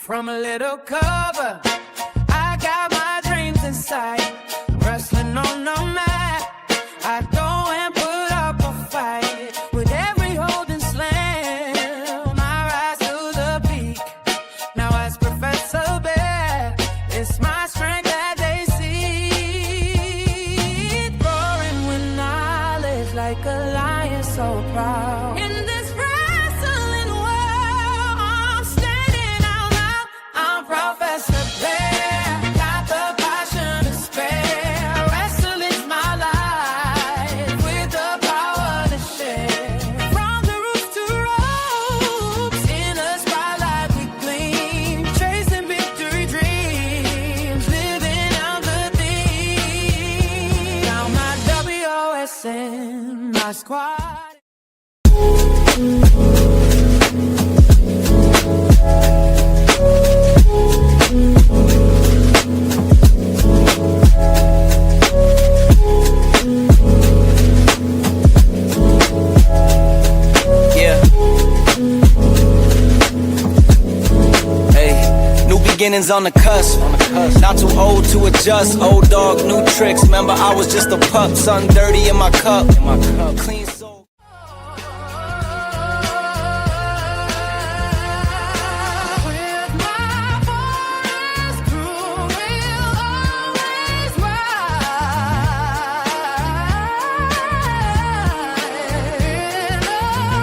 From a little cover, I got my dreams in sight. Wrestling on the mat, I go and put up a fight. With every hold and slam, I rise to the peak. Now as Professor Bear, it's my strength that they see. Roaring with knowledge like a lion so proud. In this wrestling world, I'm standing out loud. I'm Professor Bear, got the passion to spare. Wrestling's my life, with the power to share. From the roots to ropes, in the spotlight we gleam. Chasing victory dreams, living out the theme. Now my WOSN, my squad. Yeah. Hey, new beginnings on the cusp. Not too old to adjust. Old dog, new tricks. Remember, I was just a pup. Something dirty in my cup. Clean soul. With my forest crew, we'll always ride. In the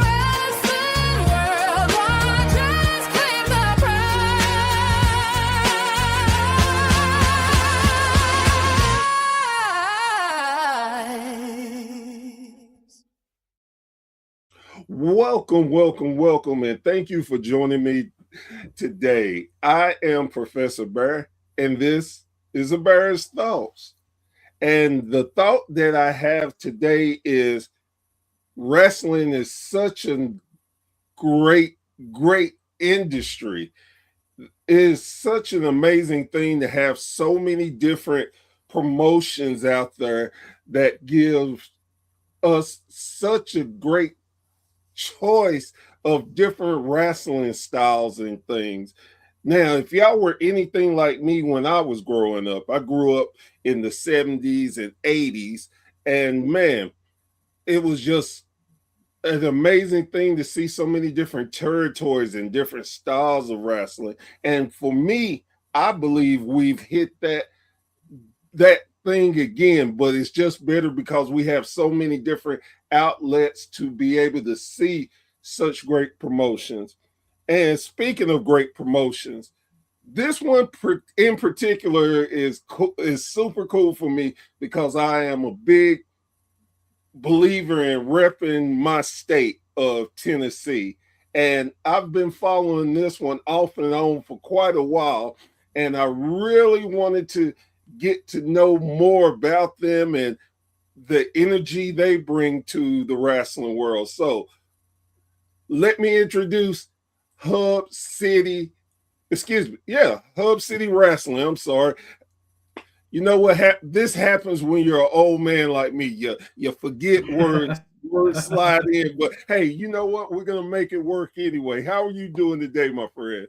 wrestling world, one just claim the prize. Welcome, and thank you for joining me today. I am Professor Bear, and this is a Bear's Thoughts. And the thought that I have today is wrestling is such a great industry. It is such an amazing thing to have so many different promotions out there that give us such a great choice of different wrestling styles and things. Now, if y'all were anything like me when I was growing up, I grew up in the 70s and 80s, and man, it was just an amazing thing to see so many different territories and different styles of wrestling. And for me, I believe we've hit that thing again, but it's just better because we have so many different outlets to be able to see such great promotions. And speaking of great promotions, this one in particular is super cool for me because I am a big believer in repping my state of Tennessee. And I've been following this one off and on for quite a while. And I really wanted to get to know more about them and the energy they bring to the wrestling world. So let me introduce Hub City Wrestling. I'm sorry. You know what? This happens when you're an old man like me. You forget words slide in. But hey, you know what? We're going to make it work anyway. How are you doing today, my friend?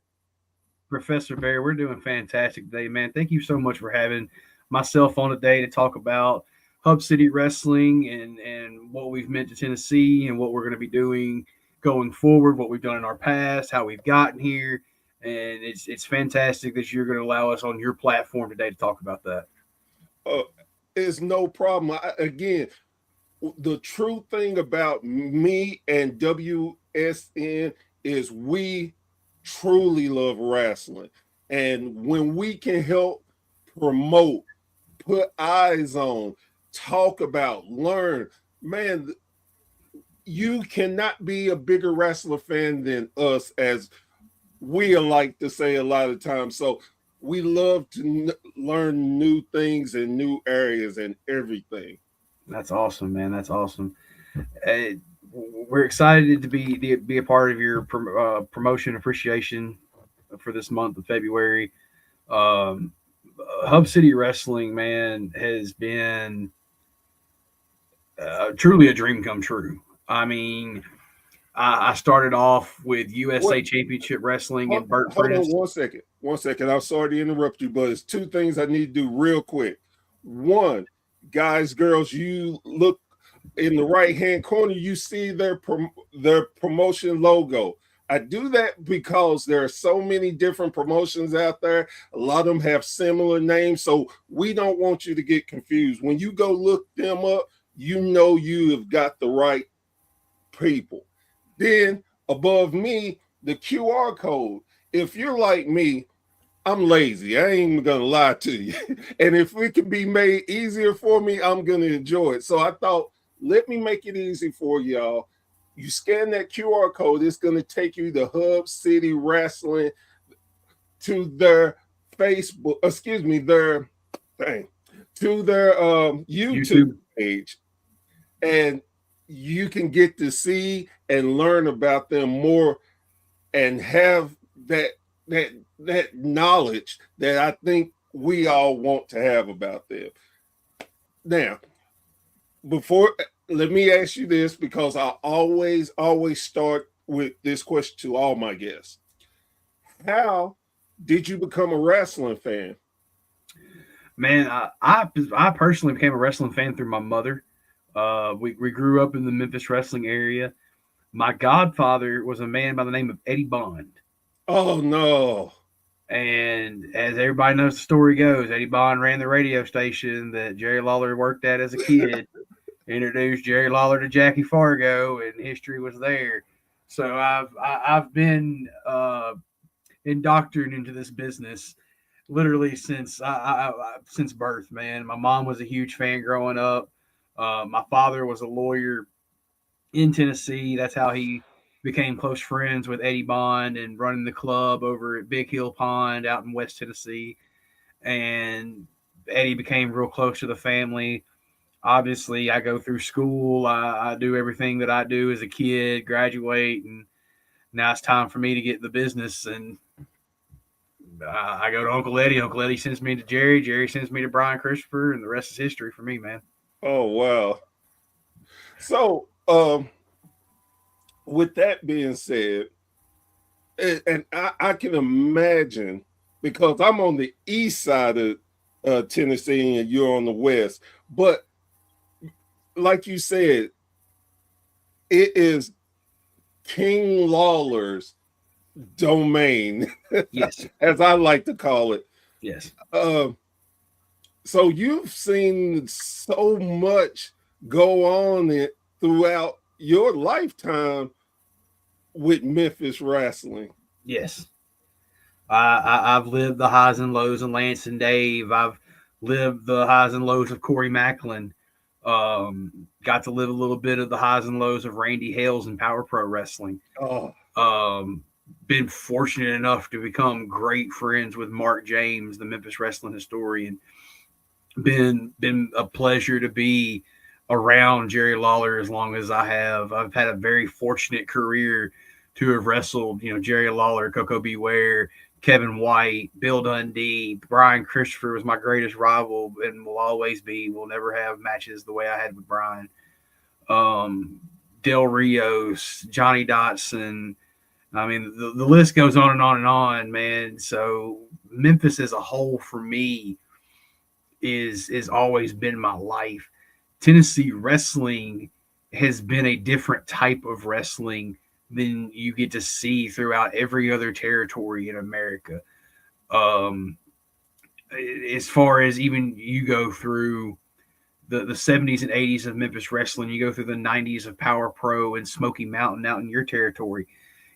Professor Bear, we're doing fantastic today, man. Thank you so much for having myself on today to talk about Hub City Wrestling and what we've meant to Tennessee and what we're going to be doing going forward, what we've done in our past, how we've gotten here. And it's fantastic that you're going to allow us on your platform today to talk about that. It's no problem. Again, the true thing about me and WSN is we truly love wrestling. And when we can help promote, put eyes on, talk about, learn, man, you cannot be a bigger wrestler fan than us, as we like to say a lot of times. So we love to learn new things and new areas and everything. That's awesome, man. That's awesome. We're excited to be a part of your promotion appreciation for this month of February. Hub City Wrestling, man, has been truly a dream come true. I mean, I started off with What? USA Championship Wrestling Hold, and Burt hold on Prince. 1 second. 1 second. I'm sorry to interrupt you, but it's two things I need to do real quick. One, guys, girls, you look in the right hand corner, you see their promotion logo. I do that because there are so many different promotions out there. A lot of them have similar names, so we don't want you to get confused. When you go look them up, you know you have got the right people. Then above me, the QR code. If you're like me, I'm lazy. I ain't even gonna lie to you. And if it can be made easier for me, I'm gonna enjoy it. So I thought, let me make it easy for y'all. You scan that QR code, it's gonna take you to Hub City Wrestling to their Facebook, excuse me, their thing, to their YouTube YouTube. page. And you can get to see and learn about them more and have that knowledge that I think we all want to have about them. Now, before let me ask you this because I always start with this question to all my guests. How did you become a wrestling fan? Man, I personally became a wrestling fan through my mother. We grew up in the Memphis wrestling area. My godfather was a man by the name of Eddie Bond. Oh no. And as everybody knows, the story goes, Eddie Bond ran the radio station that Jerry Lawler worked at as a kid, introduced Jerry Lawler to Jackie Fargo, and history was there. So I've been indoctrinated into this business literally since birth. Man, my mom was a huge fan growing up. My father was a lawyer in Tennessee. That's how he became close friends with Eddie Bond and running the club over at Big Hill Pond out in West Tennessee. And Eddie became real close to the family. Obviously, I go through school. I do everything that I do as a kid, graduate, and now it's time for me to get in the business. And I go to Uncle Eddie. Uncle Eddie sends me to Jerry. Jerry sends me to Brian Christopher, and the rest is history for me, man. Oh wow. So with that being said, and I can imagine because I'm on the east side of Tennessee and you're on the west, but like you said, it is King Lawler's domain, Yes, as I like to call it. yes, So you've seen so much go on throughout your lifetime with Memphis wrestling. yes. I've lived the highs and lows of Lance and Dave. I've lived the highs and lows of Corey Macklin. Got to live a little bit of the highs and lows of Randy Hales and Power Pro Wrestling. Oh, Been fortunate enough to become great friends with Mark James, the Memphis wrestling historian. Been a pleasure to be around Jerry Lawler as long as I have. I've had a very fortunate career to have wrestled, Jerry Lawler, Coco Beware, Kevin White, Bill Dundee, Brian Christopher was my greatest rival and will always be. We'll never have matches the way I had with Brian. Del Rios, Johnny Dotson. I mean, the list goes on and on and on, man. So Memphis as a whole for me is always been my life. Tennessee wrestling has been a different type of wrestling than you get to see throughout every other territory in America. Um, as far as even you go through the 70s and 80s of Memphis wrestling, you go through the 90s of Power Pro and Smoky Mountain out in your territory.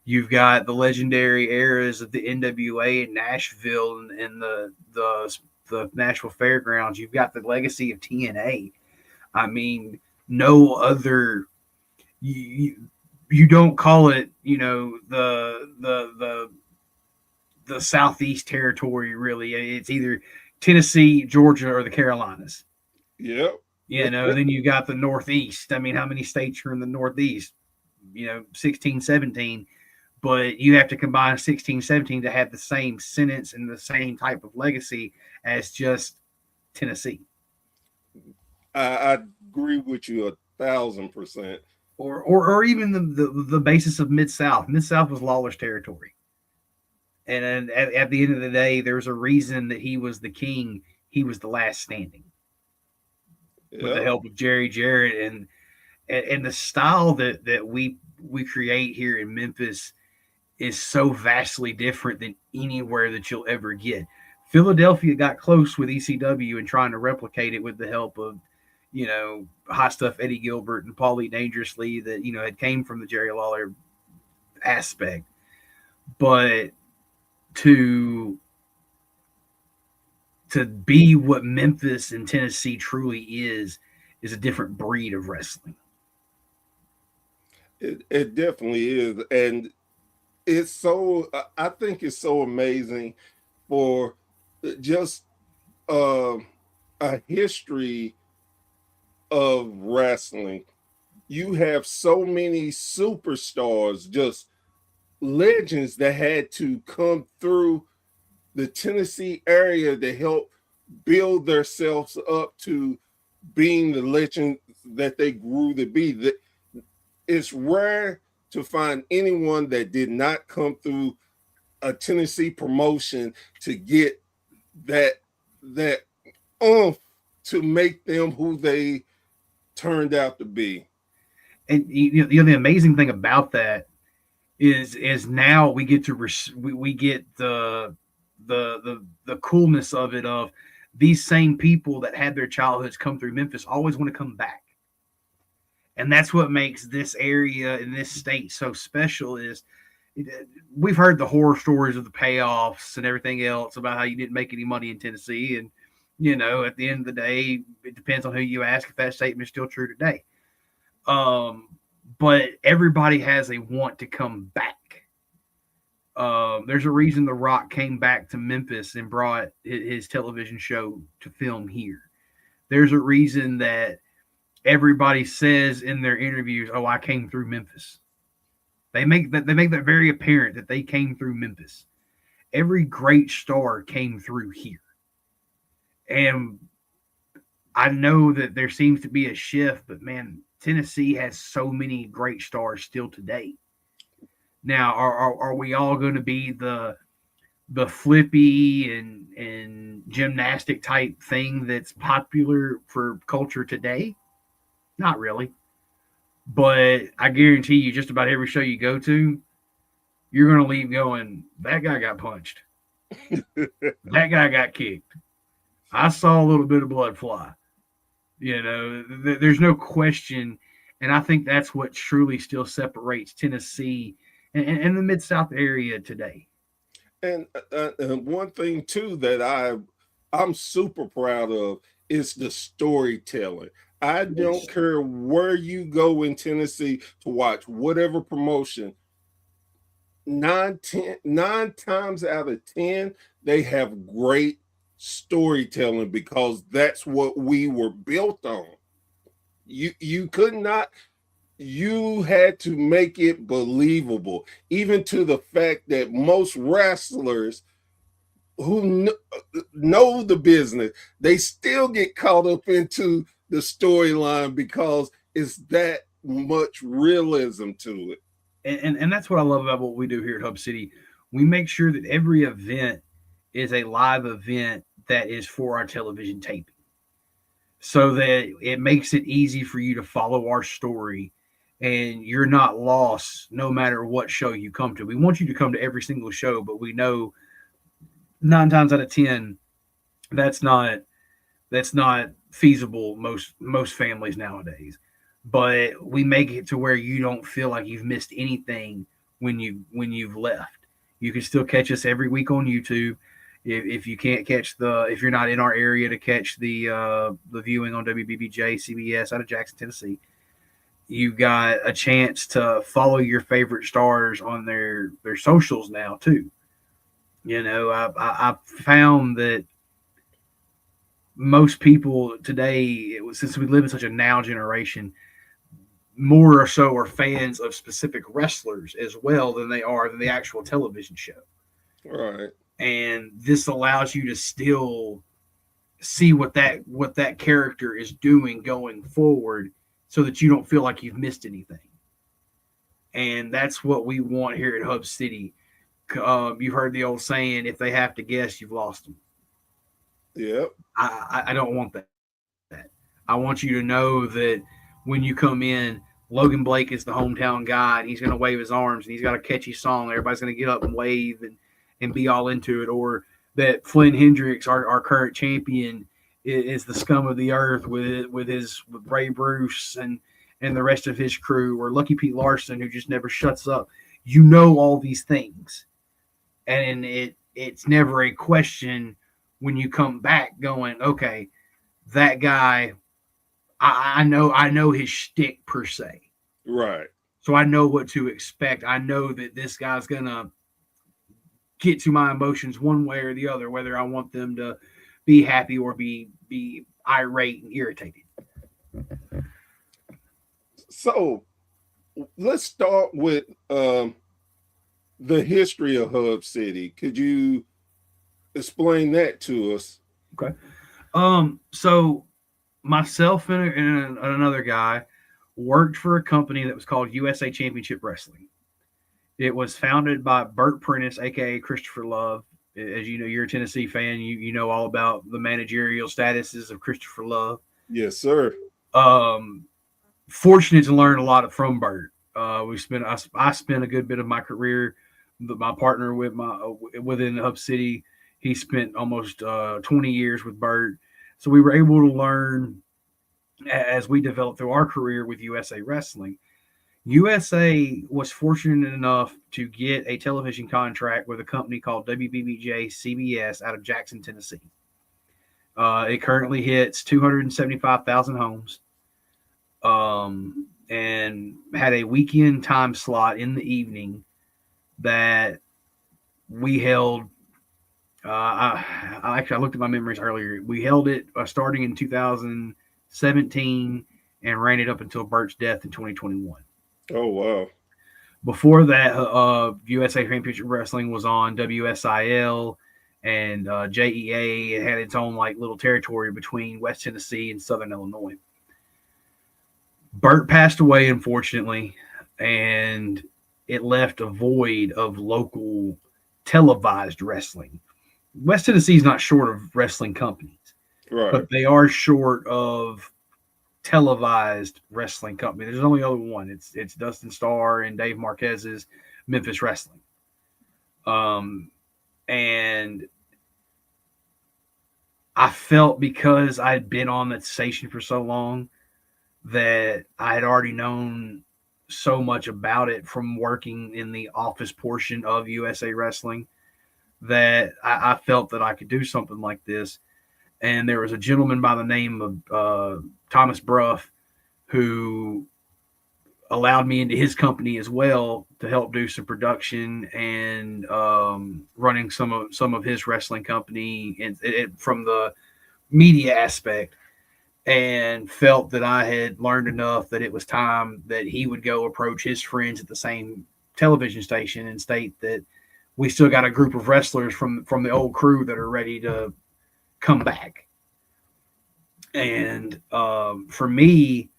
You've got the legendary eras of the NWA in Nashville and the Nashville Fairgrounds. You've got the legacy of TNA. I mean, no other. You don't call it, the Southeast territory. Really, it's either Tennessee, Georgia, or the Carolinas. yep. Then you got the Northeast. I mean, how many states are in the Northeast? 16, 17. But you have to combine 16, 17 to have the same sentence and the same type of legacy as just Tennessee. I agree with you 1,000%. or even the basis of Mid-South. Mid-South was Lawler's territory. And at the end of the day, there's a reason that he was the king. He was the last standing with the Yeah. help of Jerry Jarrett and the style that we create here in Memphis is so vastly different than anywhere that you'll ever get. Philadelphia got close with ECW and trying to replicate it with the help of, Hot Stuff Eddie Gilbert and Paulie Dangerously that, had came from the Jerry Lawler aspect. But to be what Memphis and Tennessee truly is a different breed of wrestling. It definitely is. And it's so, I think it's so amazing for just a history of wrestling. You have so many superstars, just legends that had to come through the Tennessee area to help build themselves up to being the legend that they grew to be. It's rare to find anyone that did not come through a Tennessee promotion to get that oomph to make them who they turned out to be. And the amazing thing about that is now we get to we get the coolness of it, of these same people that had their childhoods come through Memphis always want to come back. And that's what makes this area in this state so special. Is we've heard the horror stories of the payoffs and everything else about how you didn't make any money in Tennessee. And, at the end of the day, it depends on who you ask if that statement is still true today. But everybody has a want to come back. There's a reason The Rock came back to Memphis and brought his television show to film here. There's a reason that everybody says in their interviews, "Oh, I came through Memphis." They make that very apparent that they came through Memphis. Every great star came through here. And I know that there seems to be a shift, but man, Tennessee has so many great stars still today. Now, are we all going to be the flippy and gymnastic type thing that's popular for culture today? Not really. But I guarantee you, just about every show you go to, you're going to leave going, that guy got punched. That guy got kicked. I saw a little bit of blood fly. There's no question. And I think that's what truly still separates Tennessee and the Mid-South area today. And one thing, too, that I'm super proud of is the storytelling. I don't care where you go in Tennessee to watch whatever promotion. 9 times out of 10, they have great storytelling because that's what we were built on. You could not, you had to make it believable, even to the fact that most wrestlers who know the business, they still get caught up into the storyline because it's that much realism to it. And that's what I love about what we do here at Hub City. We make sure that every event is a live event that is for our television taping, so that it makes it easy for you to follow our story and you're not lost no matter what show you come to. We want you to come to every single show, but we know 9 times out of 10 that's not feasible most families nowadays. But we make it to where you don't feel like you've missed anything when you've left. You can still catch us every week on YouTube. If you can't catch if you're not in our area to catch the viewing on WBBJ CBS out of Jackson, Tennessee, you've got a chance to follow your favorite stars on their socials now too. I found that most people today, since we live in such a now generation, more or so are fans of specific wrestlers as well than the actual television show. Right. And this allows you to still see what that character is doing going forward so that you don't feel like you've missed anything. And that's what we want here at Hub City. You've heard the old saying, if they have to guess, you've lost them. Yep. I don't want that. I want you to know that when you come in, Logan Blake is the hometown guy, and he's going to wave his arms, and he's got a catchy song. Everybody's going to get up and wave and be all into it. Or that Flynn Hendricks, our current champion, is the scum of the earth with Ray Bruce and the rest of his crew, or Lucky Pete Larson, who just never shuts up. You know all these things, and it's never a question when you come back going, okay, that guy, I know his shtick per se. Right. So I know what to expect. I know that this guy's gonna get to my emotions one way or the other, whether I want them to be happy or be irate and irritated. So let's start with the history of Hub City. Could you explain that to us? Okay. So myself and another guy worked for a company that was called USA Championship Wrestling. It was founded by Bert Prentice, aka Christopher Love. As you know, you're a Tennessee fan. You know all about the managerial statuses of Christopher Love. Yes, sir. Fortunate to learn a lot from Bert. I spent a good bit of my career. My partner within Hub City, he spent almost 20 years with Bert. So we were able to learn as we developed through our career with USA Wrestling. USA was fortunate enough to get a television contract with a company called WBBJ CBS out of Jackson, Tennessee. It currently hits 275,000 homes, and had a weekend time slot in the evening that we held. I looked at my memories earlier. We held it starting in 2017 and ran it up until Bert's death in 2021. Oh, wow. Before that, USA Championship Wrestling was on WSIL and JEA. It had its own like little territory between West Tennessee and Southern Illinois. Bert passed away, unfortunately, and it left a void of local televised wrestling. West Tennessee is not short of wrestling companies, Right. but they are short of televised wrestling company. There's only other one. It's Dustin Starr and Dave Marquez's Memphis Wrestling. And I felt because I'd been on that station for so long that I had already known so much about it from working in the office portion of USA Wrestling that I felt that I could do something like this. And there was a gentleman by the name of Thomas Bruff who allowed me into his company as well to help do some production and running some of his wrestling company and from the media aspect, and felt that I had learned enough that it was time that he would go approach his friends at the same television station and state that we still got a group of wrestlers from the old crew that are ready to come back. And for me,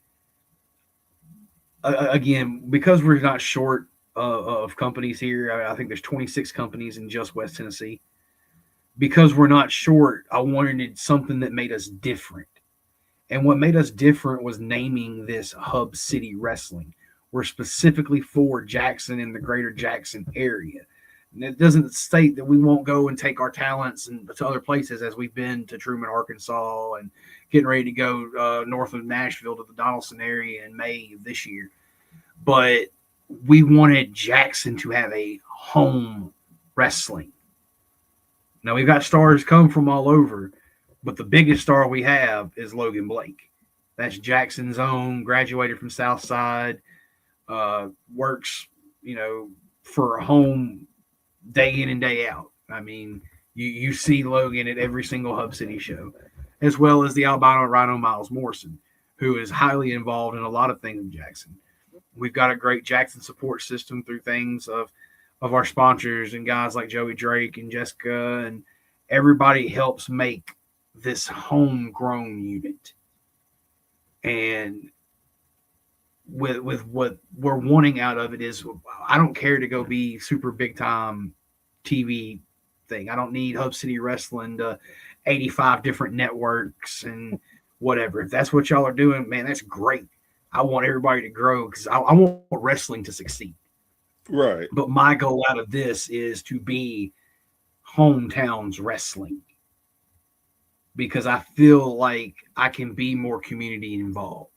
again, because we're not short of companies here, I think there's 26 companies in just West Tennessee. Because we're not short, I wanted something that made us different. And what made us different was naming this Hub City Wrestling. We're specifically for Jackson and the greater Jackson area. And it doesn't state that we won't go and take our talents and to other places, as we've been to Truman, Arkansas, and getting ready to go north of Nashville to the Donaldson area in May of this year. But we wanted Jackson to have a home wrestling. Now, we've got stars come from all over, but the biggest star we have is Logan Blake. That's Jackson's own, graduated from Southside, works, for a home day in and day out. I mean, you see Logan at every single Hub City show, as well as the albino Rhino Miles Morrison, who is highly involved in a lot of things in Jackson. We've got a great Jackson support system through things of our sponsors and guys like Joey Drake and Jessica, and everybody helps make this homegrown unit. And with what we're wanting out of it is, I don't care to go be super big time TV thing. I don't need Hub City Wrestling to 85 different networks and whatever. If that's what y'all are doing, man, that's great. I want everybody to grow because I want wrestling to succeed. Right. But my goal out of this is to be hometowns wrestling, because I feel like I can be more community involved.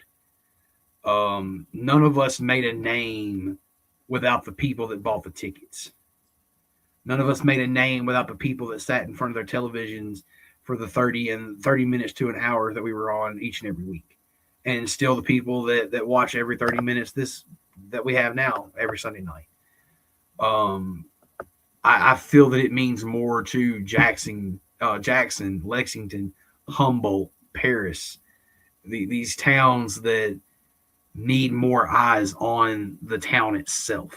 None of us made a name without the people that bought the tickets. None of us made a name without the people that sat in front of their televisions for the 30 minutes to an hour that we were on each and every week. And still the people that watch every 30 minutes that we have now every Sunday night. I feel that it means more to Jackson, Lexington, Humboldt, Paris, these towns that need more eyes on the town itself.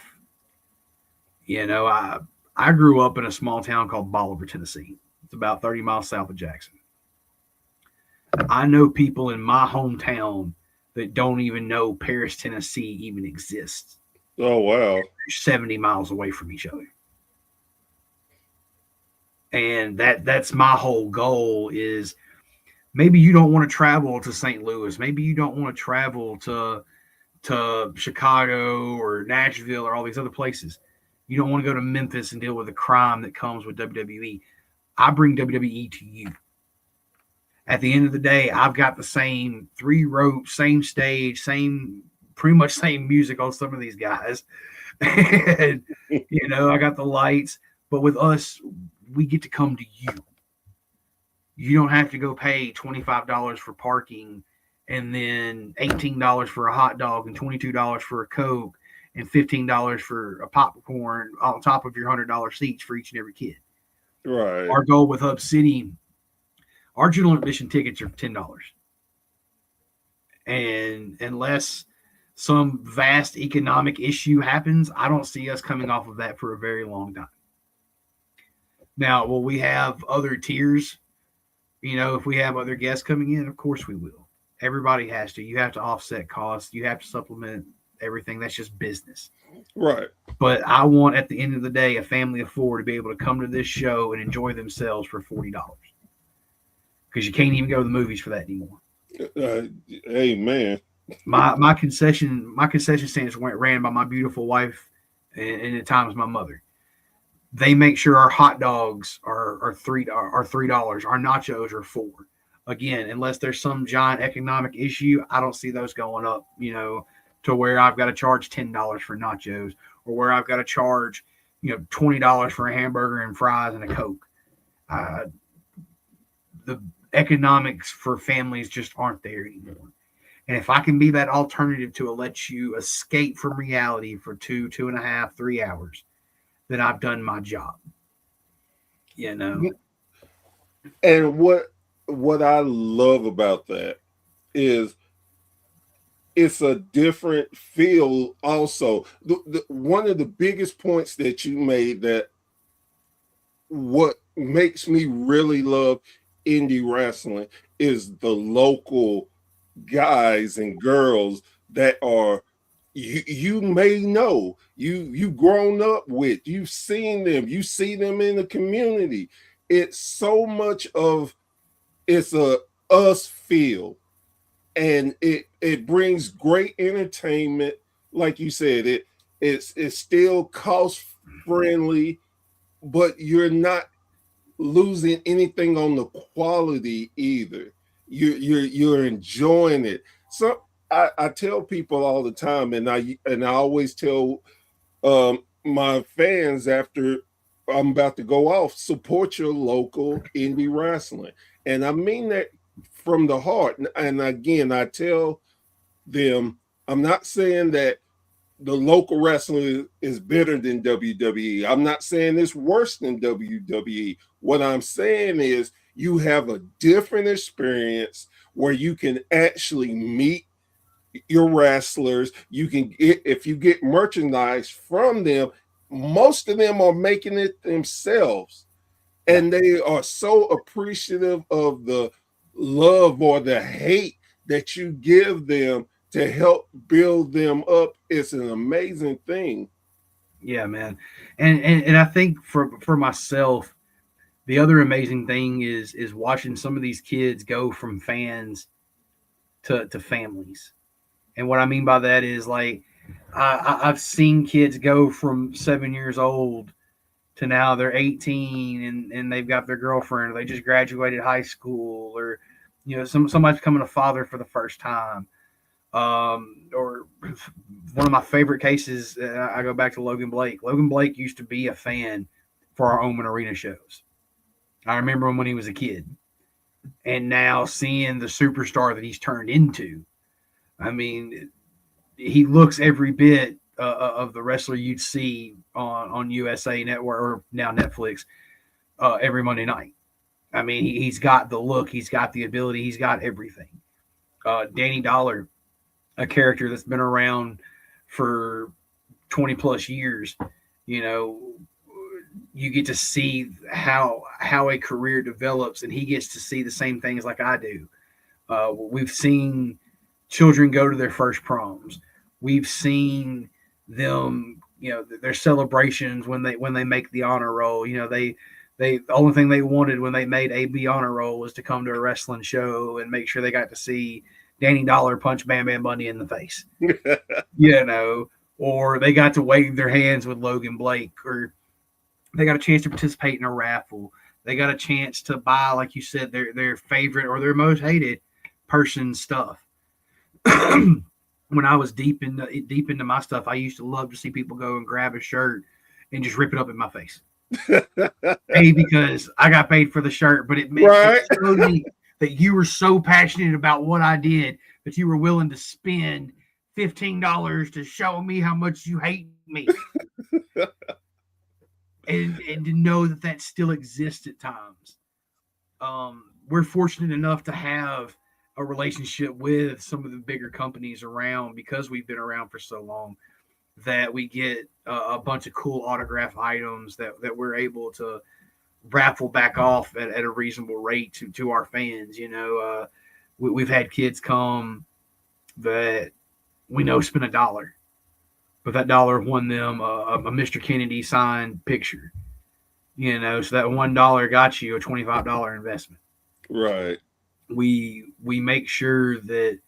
You know, I grew up in a small town called Bolivar, Tennessee. It's about 30 miles south of Jackson. I know people in my hometown that don't even know Paris, Tennessee even exists. Oh, wow. They're 70 miles away from each other. And that's my whole goal is, maybe you don't want to travel to St. Louis. Maybe you don't want to travel to Chicago or Nashville or all these other places. You don't want to go to Memphis and deal with the crime that comes with WWE. I bring WWE to you. At the end of the day, I've got the same 3 ropes, same stage, pretty much same music on some of these guys. And, you know, I got the lights. But with us, we get to come to you. You don't have to go pay $25 for parking and then $18 for a hot dog and $22 for a Coke and $15 for a popcorn on top of your $100 seats for each and every kid. Right. Our goal with Hub City, our general admission tickets are $10. And unless some vast economic issue happens, I don't see us coming off of that for a very long time. Now, will we have other tiers? You know, if we have other guests coming in, of course we will. Everybody has to. You have to offset costs. You have to supplement everything. That's just business. Right. But I want, at the end of the day, a family of 4 to be able to come to this show and enjoy themselves for $40. Because you can't even go to the movies for that anymore. Amen. My concession stand is ran by my beautiful wife and at times my mother. They make sure our hot dogs are $3. Our nachos are $4. Again, unless there's some giant economic issue, I don't see those going up, you know, to where I've got to charge $10 for nachos or where I've got to charge, you know, $20 for a hamburger and fries and a Coke. The economics for families just aren't there anymore. And if I can be that alternative to let you escape from reality for 2.5, 3 hours, then I've done my job. You know. And what I love about that is it's a different feel also. One of the biggest points that you made, that what makes me really love indie wrestling is the local guys and girls that are you may know, you've grown up with, you've seen them, you see them in the community. It's so much of it's a us feel, and it brings great entertainment. Like you said, it's still cost friendly, but you're not losing anything on the quality either. You're enjoying it. So I tell people all the time, and I always tell my fans after I'm about to go off, support your local indie wrestling. And I mean that from the heart. And again, I tell them, I'm not saying that the local wrestling is better than WWE. I'm not saying it's worse than WWE. What I'm saying is you have a different experience where you can actually meet your wrestlers. You can get, if you get merchandise from them, most of them are making it themselves. And they are so appreciative of the love or the hate that you give them to help build them up. It's an amazing thing. Yeah, man. And I think for myself, the other amazing thing is watching some of these kids go from fans to families. And what I mean by that is like I've seen kids go from 7 years old to now they're 18 and they've got their girlfriend, or they just graduated high school, or somebody's becoming a father for the first time. Or one of my favorite cases, I go back to Logan Blake. Logan Blake used to be a fan for our Omen Arena shows. I remember him when he was a kid, and now seeing the superstar that he's turned into. I mean, he looks every bit of the wrestler you'd see on USA Network, or now Netflix, every Monday night. I mean, he's got the look, he's got the ability, he's got everything. Danny Dollar, a character that's been around for 20 plus years, you get to see how a career develops, and he gets to see the same things like I do. We've seen children go to their first proms. We've seen them, their celebrations when they make the honor roll. The only thing they wanted when they made AB honor roll was to come to a wrestling show and make sure they got to see Danny Dollar punch Bam Bam Bundy in the face, or they got to wave their hands with Logan Blake, or they got a chance to participate in a raffle. They got a chance to buy, like you said, their favorite or their most hated person's stuff. When I was deep into my stuff, I used to love to see people go and grab a shirt and just rip it up in my face. Because I got paid for the shirt, but it showed me that you were so passionate about what I did that you were willing to spend $15 to show me how much you hate me. and to know that still exists at times. We're fortunate enough to have a relationship with some of the bigger companies around, because we've been around for so long, that we get a bunch of cool autograph items that we're able to raffle back off at a reasonable rate to our fans. We've had kids come that we know spent $1, but that $1 won them a Mr. Kennedy signed picture. So that $1 got you a $25 investment. Right. We make sure that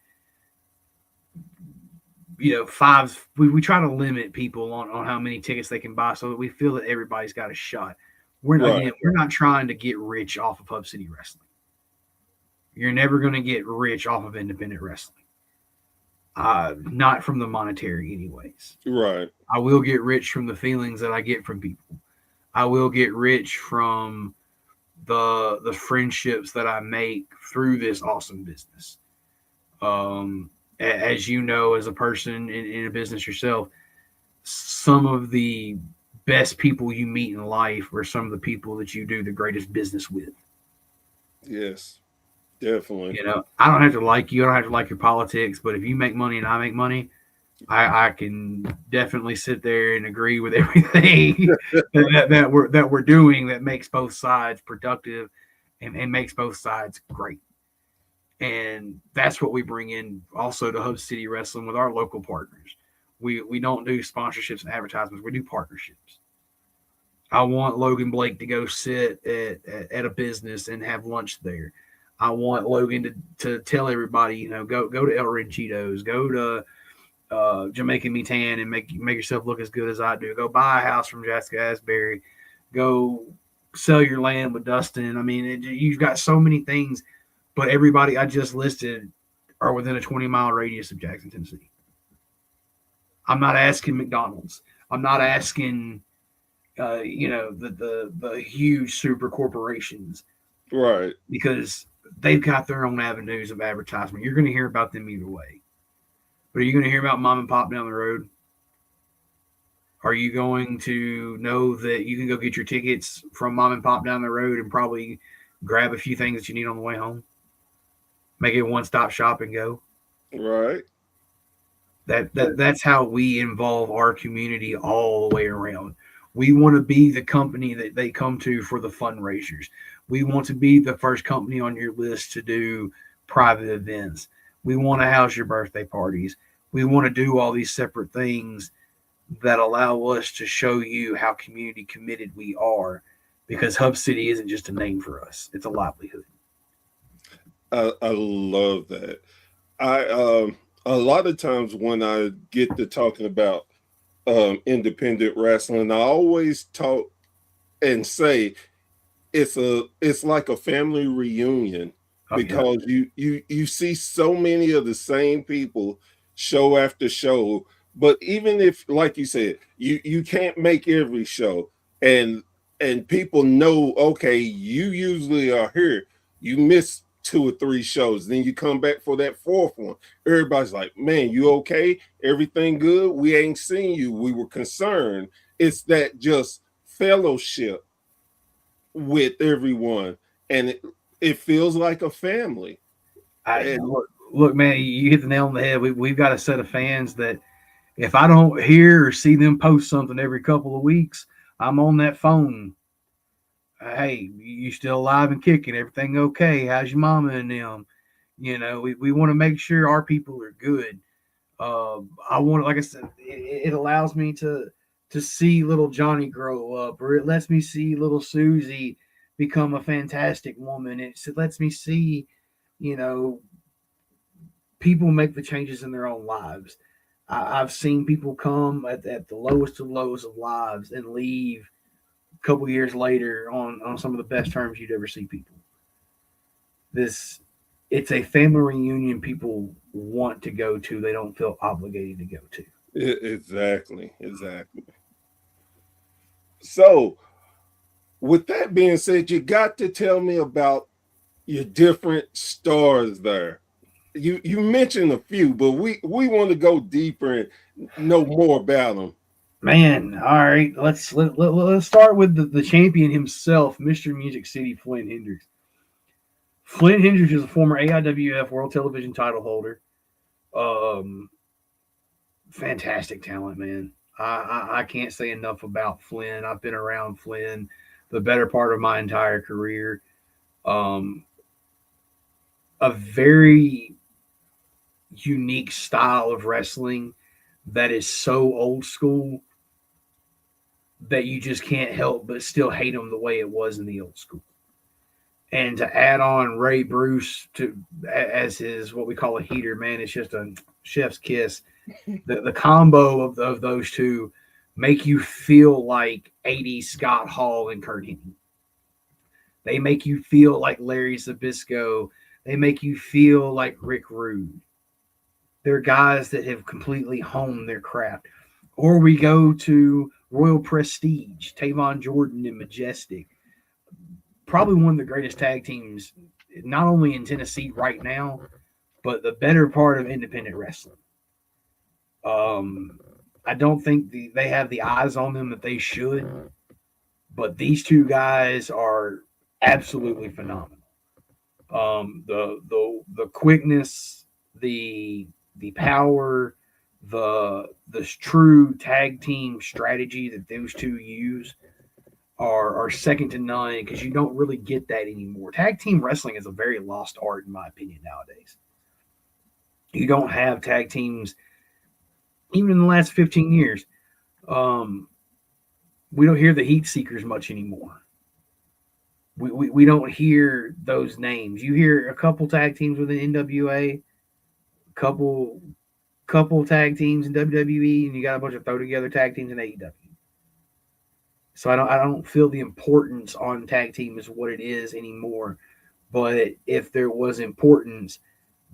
we try to limit people on how many tickets they can buy, so that we feel that everybody's got a shot. We're not trying to get rich off of Hub City Wrestling. You're never going to get rich off of independent wrestling. Not from the monetary anyways. Right. I will get rich from the feelings that I get from people. I will get rich from the friendships that I make through this awesome business. As you know, as a person in a business yourself, some of the best people you meet in life are some of the people that you do the greatest business with. Yes, definitely. I don't have to like you. I don't have to like your politics, but if you make money and I make money, I can definitely sit there and agree with everything that we're doing that makes both sides productive and makes both sides great. And that's what we bring in also to Hub City Wrestling with our local partners. We don't do sponsorships and advertisements. We do partnerships. I want Logan Blake to go sit at a business and have lunch there. I want Logan to tell everybody, go to El Ranchitos, go to Jamaican Me Tan and make yourself look as good as I do. Go buy a house from Jessica Asbury. Go sell your land with Dustin. I mean, you've got so many things, but everybody I just listed are within a 20-mile radius of Jackson, Tennessee. I'm not asking McDonald's. I'm not asking, the huge super corporations. Right. Because they've got their own avenues of advertisement. You're going to hear about them either way. But are you going to hear about mom and pop down the road? Are you going to know that you can go get your tickets from mom and pop down the road and probably grab a few things that you need on the way home? Make it a one-stop shop and go. Right. That's how we involve our community all the way around. We want to be the company that they come to for the fundraisers. We want to be the first company on your list to do private events. We want to house your birthday parties. We want to do all these separate things that allow us to show you how community committed we are, because Hub City isn't just a name for us, it's a livelihood. I love that. I a lot of times when I get to talking about independent wrestling, I always talk and say it's like a family reunion, Oh, yeah. because you see so many of the same people show after show. But even if, like you said, you can't make every show, and people know, okay, you usually are here, you miss 2 or 3 shows, then you come back for that fourth one. Everybody's like, man, you okay? Everything good? We ain't seen you, we were concerned. It's that just fellowship with everyone, and it feels like a family. And Look, man, you hit the nail on the head. We've got a set of fans that if I don't hear or see them post something every couple of weeks, I'm on that phone. Hey, you still alive and kicking? Everything okay? How's your mama and them? We want to make sure our people are good. I want, like I said, it allows me to see little Johnny grow up, or it lets me see little Susie become a fantastic woman. It lets me see, you know, people make the changes in their own lives. I've seen people come at the lowest of lows of lives and leave a couple years later on some of the best terms you'd ever see people. This It's a family reunion people want to go to. They don't feel obligated to go to. exactly. So, with that being said, you got to tell me about your different stars there. You mentioned a few, but we want to go deeper and know more about them. Man, all right. Let's start with the champion himself, Mr. Music City, Flint Hendricks. Flint Hendricks is a former AIWF World Television title holder. Um, Fantastic talent, man. I can't say enough about Flynn. I've been around Flynn the better part of my entire career. Um, a very unique style of wrestling that is so old school that you just can't help but still hate him the way it was in the old school. And to add on Ray Bruce to as his what we call a heater, man, it's just a chef's kiss. The combo of those two make you feel like 80s Scott Hall and Kurt Hennig. They make you feel like Larry Zbyszko. They make you feel like Rick Rude. They're guys that have completely honed their craft. Or we go to Royal Prestige, Tavon Jordan and Majestic. Probably one of the greatest tag teams, not only in Tennessee right now, but the better part of independent wrestling. I don't think they have the eyes on them that they should, but these two guys are absolutely phenomenal. The quickness, the power, the true tag team strategy that those two use are second to none, because you don't really get that anymore. Tag team wrestling is a very lost art, in my opinion, nowadays. You don't have tag teams even in the last 15 years. We don't hear the Heat Seekers much anymore. We don't hear those names. You hear a couple tag teams with an NWA, couple tag teams in WWE, and you got a bunch of throw together tag teams in AEW. So I don't feel the importance on tag team is what it is anymore. But if there was importance,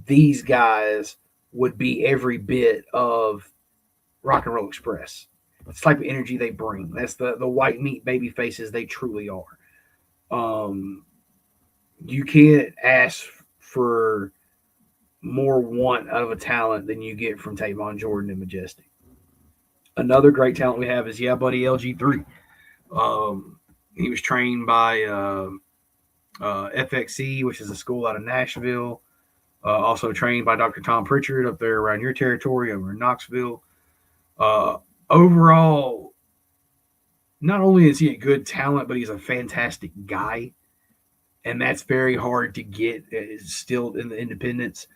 these guys would be every bit of Rock and Roll Express. It's the type of energy they bring. That's the white meat baby faces they truly are. You can't ask for more want out of a talent than you get from Tavon Jordan and Majestic. Another great talent we have is Buddy LG3. He was trained by FXC, which is a school out of Nashville. Also trained by Dr. Tom Pritchard up there around your territory over in Knoxville. Overall, not only is he a good talent, but he's a fantastic guy. And that's very hard to get still in the independents.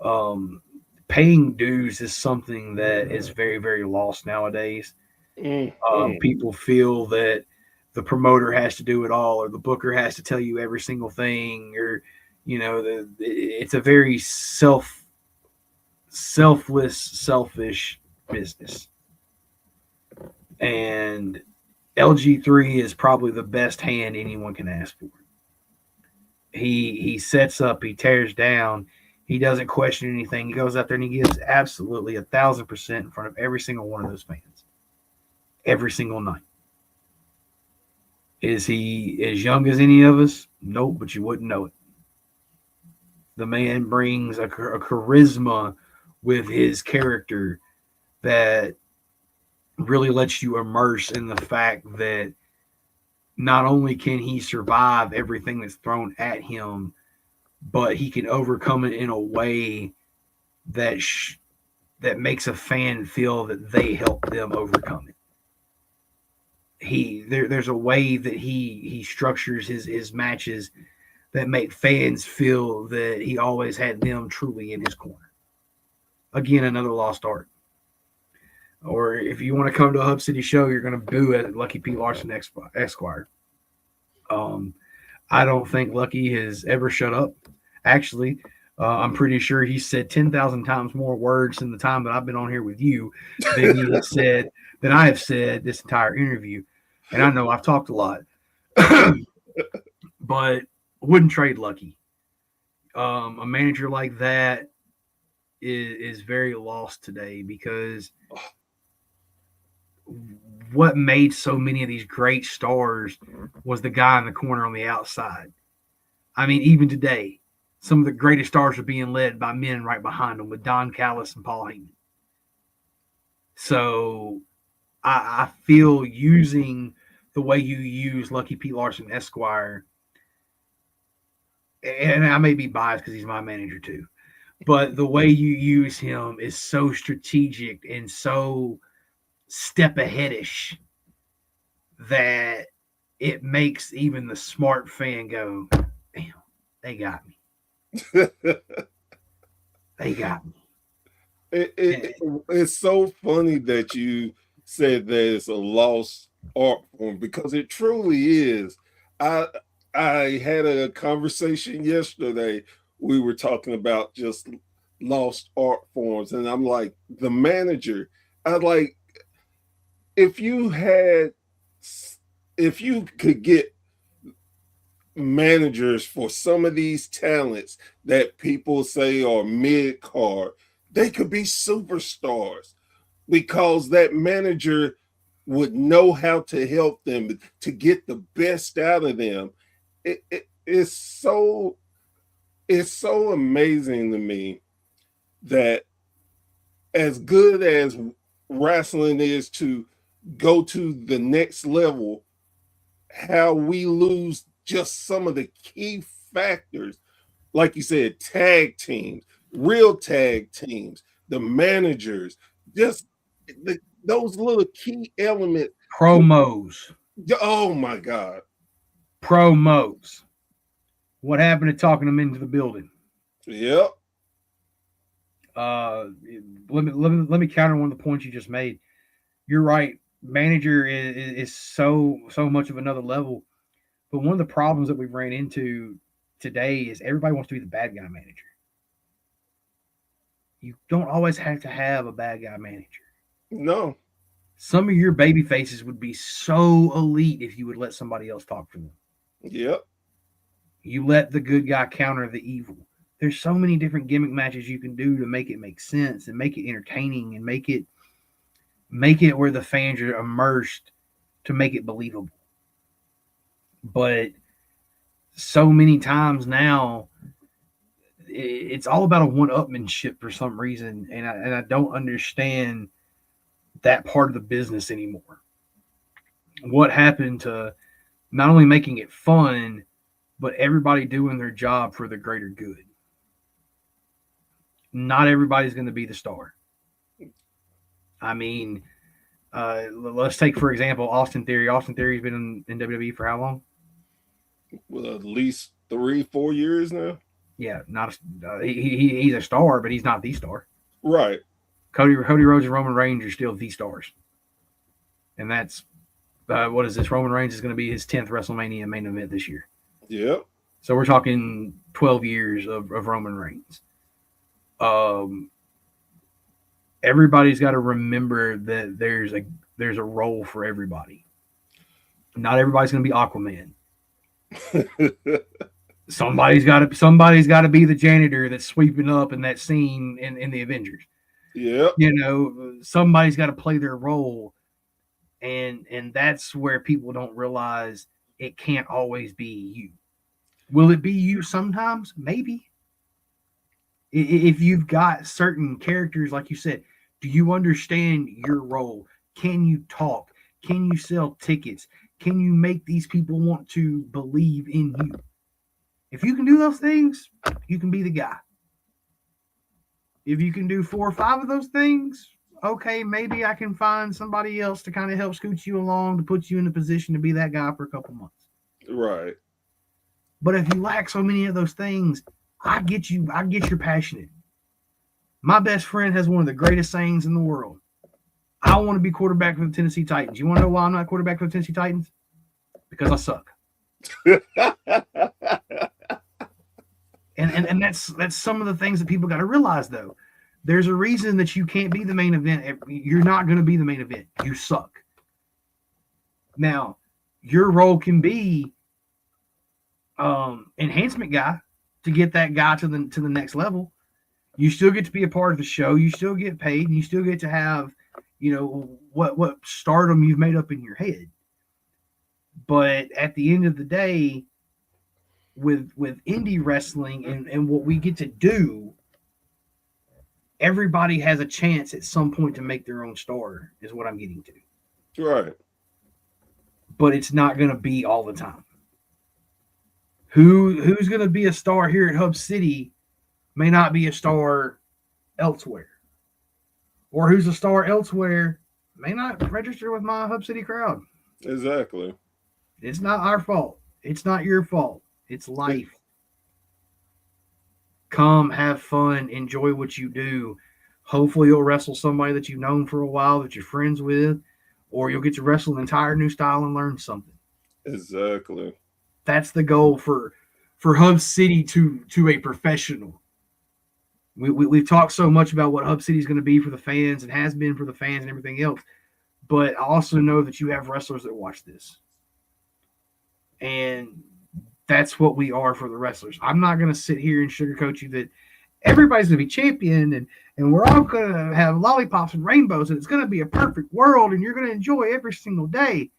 Um, Paying dues is something that is very, very lost nowadays. Mm. People feel that the promoter has to do it all, or the booker has to tell you every single thing, or it's a very selfless, selfish business. And LG3 is probably the best hand anyone can ask for. He sets up, he tears down, he doesn't question anything. He goes out there and he gives absolutely 1,000% in front of every single one of those fans, every single night. Is he as young as any of us? Nope, but you wouldn't know it. The man brings a charisma with his character that really lets you immerse in the fact that not only can he survive everything that's thrown at him, but he can overcome it in a way that that makes a fan feel that they helped them overcome it. There's a way that he structures his matches that make fans feel that he always had them truly in his corner. Again, another lost art. Or if you want to come to a Hub City show, you're going to boo at Lucky P. Larson Esquire. I don't think Lucky has ever shut up. Actually, I'm pretty sure he said 10,000 times more words in the time that I've been on here with you than he has said than I have said this entire interview. And I know I've talked a lot, but wouldn't trade Lucky. A manager like that is very lost today because what made so many of these great stars was the guy in the corner on the outside. I mean, even today, some of the greatest stars are being led by men right behind them with Don Callis and Paul Heyman. So I feel using the way you use Lucky Pete Larson Esquire, and I may be biased because he's my manager too, but the way you use him is so strategic and so step aheadish that it makes even the smart fan go, damn, they got me. They got me. It's so funny that you said that it's a lost art form because it truly is. I had a conversation yesterday. We were talking about just lost art forms, and I'm like, the manager. I like if you could get managers for some of these talents that people say are mid card, they could be superstars because that manager would know how to help them to get the best out of them. It's so amazing to me that as good as wrestling is to go to the next level, how we lose just some of the key factors, like you said, tag teams, real tag teams, the managers, just those little key elements. Promos. Oh my God. Promos. What happened to talking them into the building? Yep. Let me counter one of the points you just made. You're right. Manager is so much of another level. But one of the problems that we've ran into today is everybody wants to be the bad guy manager. You don't always have to have a bad guy manager. No. Some of your baby faces would be so elite if you would let somebody else talk for them. Yep. You let the good guy counter the evil. There's so many different gimmick matches you can do to make it make sense and make it entertaining and make it where the fans are immersed to make it believable. But so many times now, it's all about a one-upmanship for some reason, and I don't understand that part of the business anymore. What happened to not only making it fun, but everybody doing their job for the greater good? Not everybody's going to be the star. I mean, let's take, for example, Austin Theory. Austin Theory's been in WWE for how long? Well, at least 3-4 years now. Yeah, not he's a star, but he's not the star. Right. Cody Rhodes and Roman Reigns are still the stars, and that's what is this? Roman Reigns is going to be his 10th WrestleMania main event this year. Yep. So we're talking 12 years of Roman Reigns. Everybody's got to remember that there's a role for everybody. Not everybody's going to be Aquaman. Somebody's got to be the janitor that's sweeping up in that scene in the Avengers. Yep. You know, somebody's got to play their role, and that's where people don't realize it can't always be you. Will it be you sometimes? Maybe. If you've got certain characters, like you said, do you understand your role? Can you talk? Can you sell tickets? Can you make these people want to believe in you? If you can do those things, you can be the guy. If you can do 4 or 5 of those things, okay, maybe I can find somebody else to kind of help scoot you along to put you in a position to be that guy for a couple months. Right. But if you lack so many of those things, I get you. I get you're passionate. My best friend has one of the greatest sayings in the world. I want to be quarterback for the Tennessee Titans. You want to know why I'm not quarterback for the Tennessee Titans? Because I suck. And that's some of the things that people got to realize, though. There's a reason that you can't be the main event. You're not going to be the main event. You suck. Now, your role can be enhancement guy to get that guy to the next level. You still get to be a part of the show. You still get paid, and you still get to have, you know, what stardom you've made up in your head. But at the end of the day, with indie wrestling and what we get to do, everybody has a chance at some point to make their own star, is what I'm getting to. Right. But it's not going to be all the time. Who's going to be a star here at Hub City may not be a star elsewhere. Or who's a star elsewhere may not register with my Hub City crowd. Exactly. It's not our fault. It's not your fault. It's life. Come, have fun, enjoy what you do. Hopefully you'll wrestle somebody that you've known for a while, that you're friends with, or you'll get to wrestle an entire new style and learn something. Exactly. That's the goal for Hub City to a professional. We've talked so much about what Hub City is going to be for the fans and has been for the fans and everything else, but I also know that you have wrestlers that watch this. And that's what we are for the wrestlers. I'm not going to sit here and sugarcoat you that everybody's going to be champion and we're all going to have lollipops and rainbows and it's going to be a perfect world and you're going to enjoy every single day.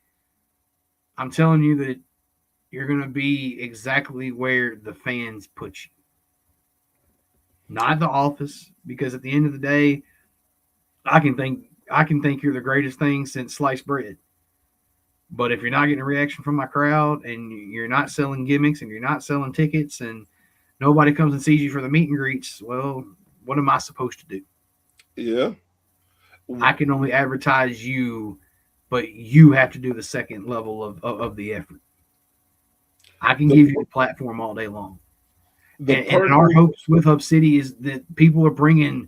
I'm telling you that you're going to be exactly where the fans put you. Not the office, because at the end of the day, I can think you're the greatest thing since sliced bread. But if you're not getting a reaction from my crowd and you're not selling gimmicks and you're not selling tickets and nobody comes and sees you for the meet and greets, well, what am I supposed to do? Yeah. I can only advertise you, but you have to do the second level of the effort. I can give you a platform all day long. And our hopes with Hub City is that people are bringing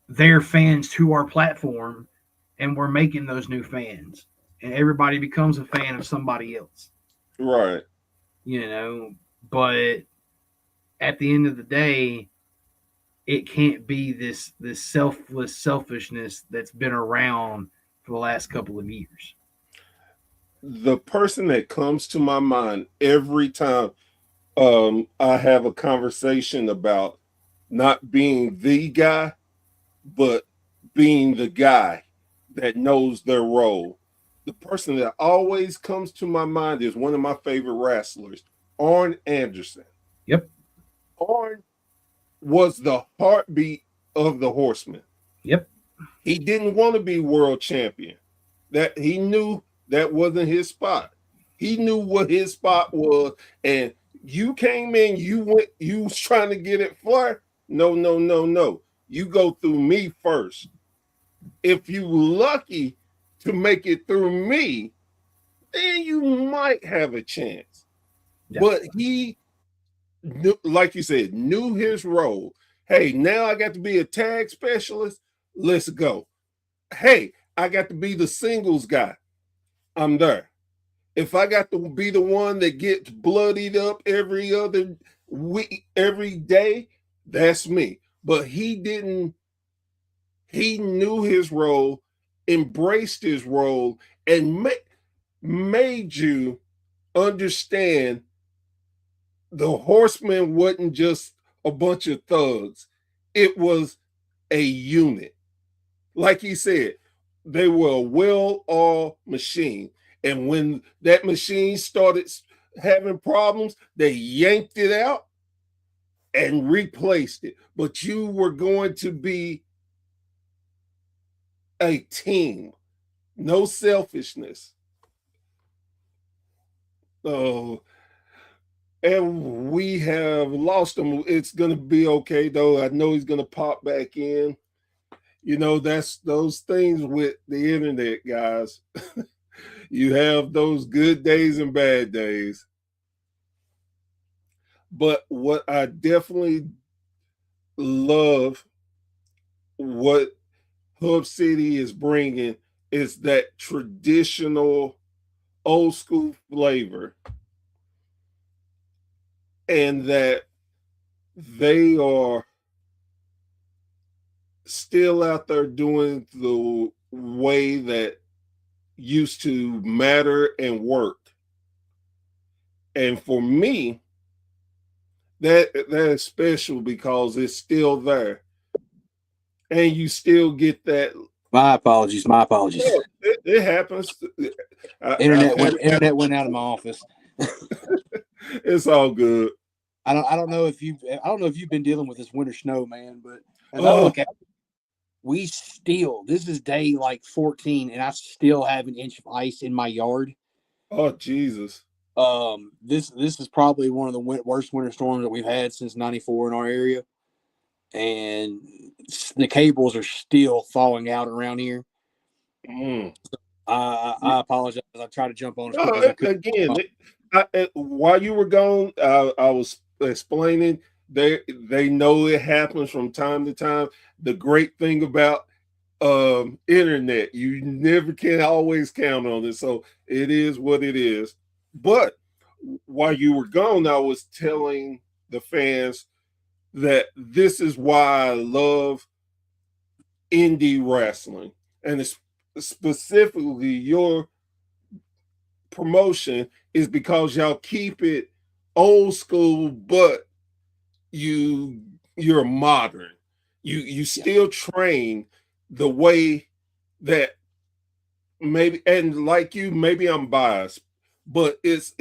their fans to our platform and we're making those new fans. And everybody becomes a fan of somebody else. Right. You know, but at the end of the day, it can't be this selfless selfishness that's been around for the last couple of years. The person that comes to my mind every time I have a conversation about not being the guy, but being the guy that knows their role. The person that always comes to my mind is one of my favorite wrestlers, Arn Anderson. Yep. Arn was the heartbeat of the Horsemen. Yep. He didn't want to be world champion. That he knew that wasn't his spot. He knew what his spot was, and you came in, you was trying to get it Flair. No. You go through me first. If you lucky to make it through me, then you might have a chance. Yeah. But he like you said, knew his role. Hey, now I got to be a tag specialist. Let's go. Hey, I got to be the singles guy. I'm there. If I got to be the one that gets bloodied up every other week, every day, that's me. But he didn't, he knew his role, embraced his role, and made you understand the horsemen wasn't just a bunch of thugs. It was a unit. Like he said, they were a well-oiled machine. And when that machine started having problems, they yanked it out and replaced it. But you were going to be a team, no selfishness. Oh, and we have lost him. It's going to be okay, though. I know he's going to pop back in. You know, that's those things with the internet, guys. You have those good days and bad days. But what I definitely love, what Hub City is bringing, is that traditional old school flavor, and that they are still out there doing the way that used to matter and work. And for me, that is special because it's still there. And you still get that. My apologies. My apologies. It happens. Internet went out of my office. It's all good. I don't know if you've been dealing with this winter snow, man, but as I look at it, this is day like 14, and I still have an inch of ice in my yard. Oh, Jesus. This is probably one of the worst winter storms that we've had since '94 in our area, and the cables are still thawing out around here. I apologize. I tried to jump on as quick as I could. Again, while you were gone, I was explaining. They know it happens from time to time. The great thing about internet, you never can always count on it. So it is what it is. But while you were gone, I was telling the fans that this is why I love indie wrestling, and it's specifically your promotion, is because y'all keep it old school, but you're modern. You still train the way that maybe, and like you, maybe I'm biased, but it's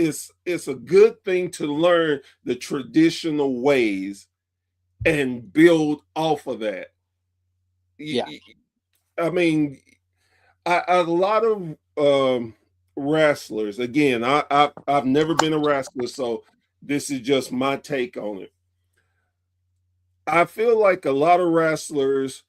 a good thing to learn the traditional ways and build off of that. Yeah. I mean, a lot of wrestlers, again, I've never been a wrestler, so this is just my take on it. I feel like a lot of wrestlers,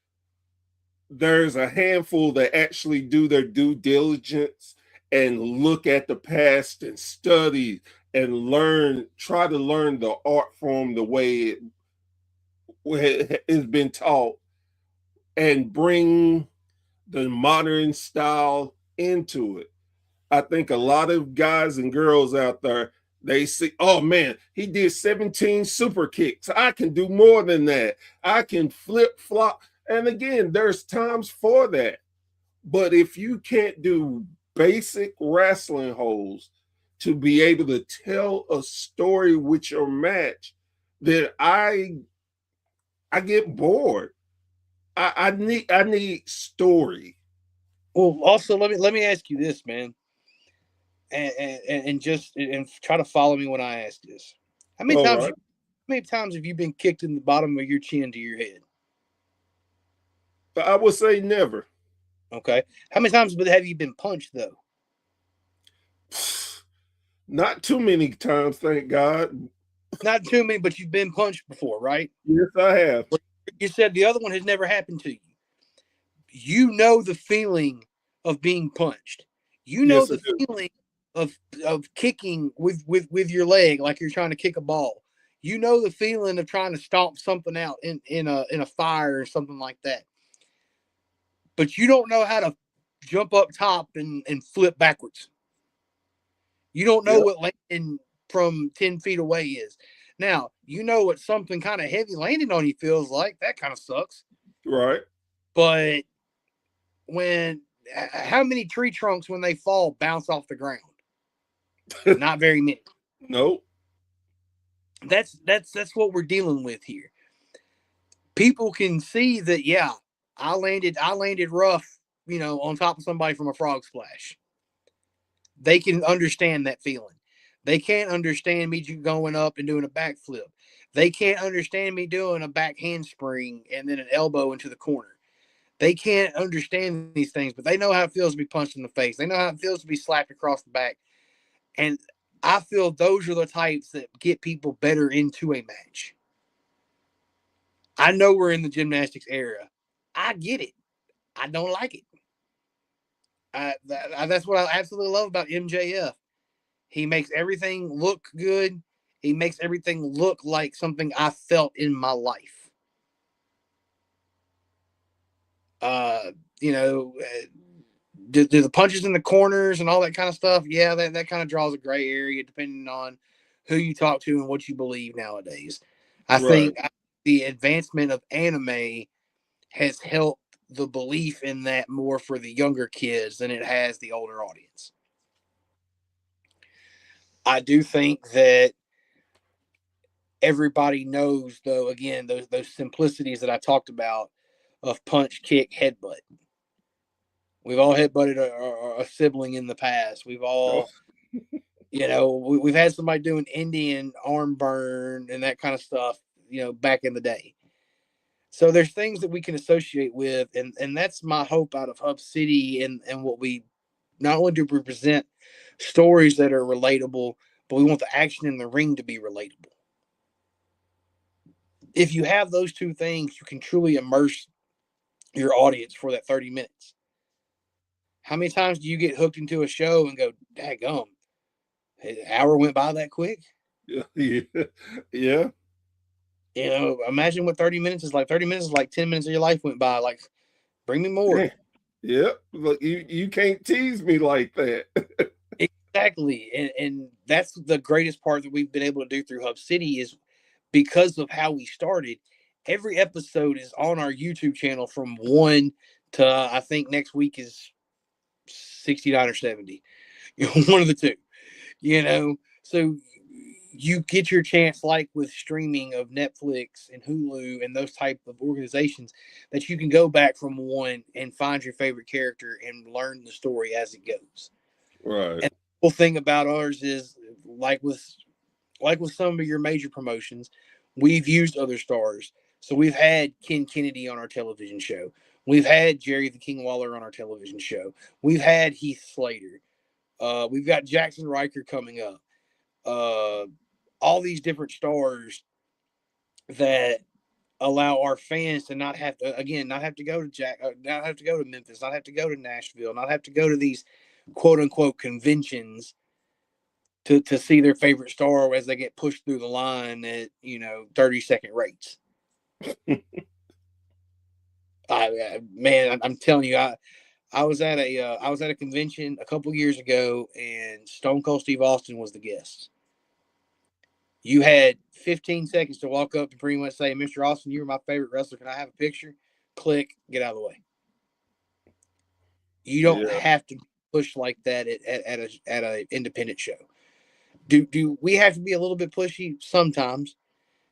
there's a handful that actually do their due diligence and look at the past and study and try to learn the art form the way it has been taught, and bring the modern style into it. I think a lot of guys and girls out there, they see, oh man, he did 17 super kicks. I can do more than that. I can flip flop. And again, there's times for that. But if you can't do basic wrestling holds to be able to tell a story with your match, then I get bored. I need story. Well, also let me ask you this, man, and try to follow me when I ask this. How many times have you been kicked in the bottom of your chin to your head? I would say never. Okay. How many times have you been punched though? Not too many times, thank God. Not too many, but you've been punched before, right? Yes, I have. You said the other one has never happened to you. You know the feeling of being punched. You know the feeling of kicking with your leg like you're trying to kick a ball. You know the feeling of trying to stomp something out in a fire or something like that. But you don't know how to jump up top and flip backwards. You don't know what landing from 10 feet away is. Now, you know what something kind of heavy landing on you feels like. That kind of sucks. Right. But how many tree trunks when they fall bounce off the ground? Not very many. Nope. That's what we're dealing with here. People can see that, yeah, I landed rough, on top of somebody from a frog splash. They can understand that feeling. They can't understand me going up and doing a backflip. They can't understand me doing a back handspring and then an elbow into the corner. They can't understand these things, but they know how it feels to be punched in the face. They know how it feels to be slapped across the back. And I feel those are the types that get people better into a match. I know we're in the gymnastics era. I get it. I don't like it. That's what I absolutely love about MJF. He makes everything look good. He makes everything look like something I felt in my life. Do the punches in the corners and all that kind of stuff? Yeah, that kind of draws a gray area depending on who you talk to and what you believe nowadays. I think the advancement of anime has helped the belief in that more for the younger kids than it has the older audience. I do think that everybody knows, though, again, those simplicities that I talked about of punch, kick, headbutt. We've all headbutted a sibling in the past. We've all, we've had somebody doing Indian arm burn and that kind of stuff, back in the day. So there's things that we can associate with, and that's my hope out of Hub City and what we not only do we present stories that are relatable, but we want the action in the ring to be relatable. If you have those two things, you can truly immerse your audience for that 30 minutes. How many times do you get hooked into a show and go, daggum, an hour went by that quick? Yeah. Imagine what 30 minutes is like. 30 minutes is like 10 minutes of your life went by. Like, bring me more. Yeah. Look, you can't tease me like that. Exactly. And that's the greatest part that we've been able to do through Hub City is because of how we started. Every episode is on our YouTube channel from 1 to I think next week is 69 or 70. One of the two. So you get your chance, like with streaming of Netflix and Hulu and those type of organizations, that you can go back from 1 and find your favorite character and learn the story as it goes. Right. And the cool thing about ours is, like with some of your major promotions, we've used other stars. So we've had Ken Kennedy on our television show. We've had Jerry the King Waller on our television show. We've had Heath Slater. We've got Jackson Riker coming up. All these different stars that allow our fans to not have to go to not have to go to Memphis, not have to go to Nashville, not have to go to these quote unquote conventions to see their favorite star as they get pushed through the line at 30-second rates. I'm telling you, I was at a convention a couple years ago, and Stone Cold Steve Austin was the guest. You had 15 seconds to walk up and pretty much say, "Mr. Austin, you're my favorite wrestler. Can I have a picture?" Click, get out of the way. You don't have to push like that at an independent show. Do we have to be a little bit pushy sometimes?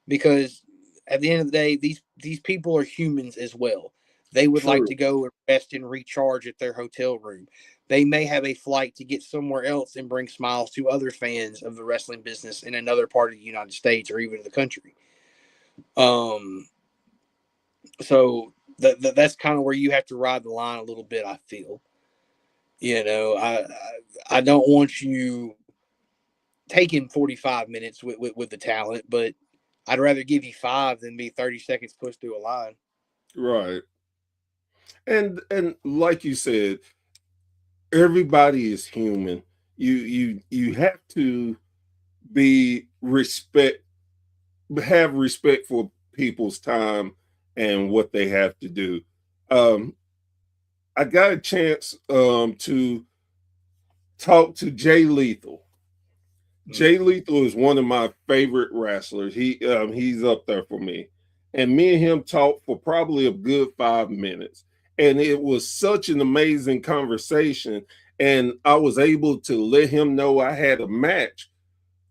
Because at the end of the day, these people are humans as well. They would like to go and rest and recharge at their hotel room. They may have a flight to get somewhere else and bring smiles to other fans of the wrestling business in another part of the United States or even the country. So that's kind of where you have to ride the line a little bit, I feel. I don't want you taking 45 minutes with the talent, but I'd rather give you 5 than be 30 seconds pushed through a line. Right. And like you said, everybody is human. You have to be respect have respect for people's time and what they have to do. I got a chance to talk to Jay Lethal. Jay Lethal is one of my favorite wrestlers. He's up there for me. And me and him talked for probably a good 5 minutes. And it was such an amazing conversation. And I was able to let him know I had a match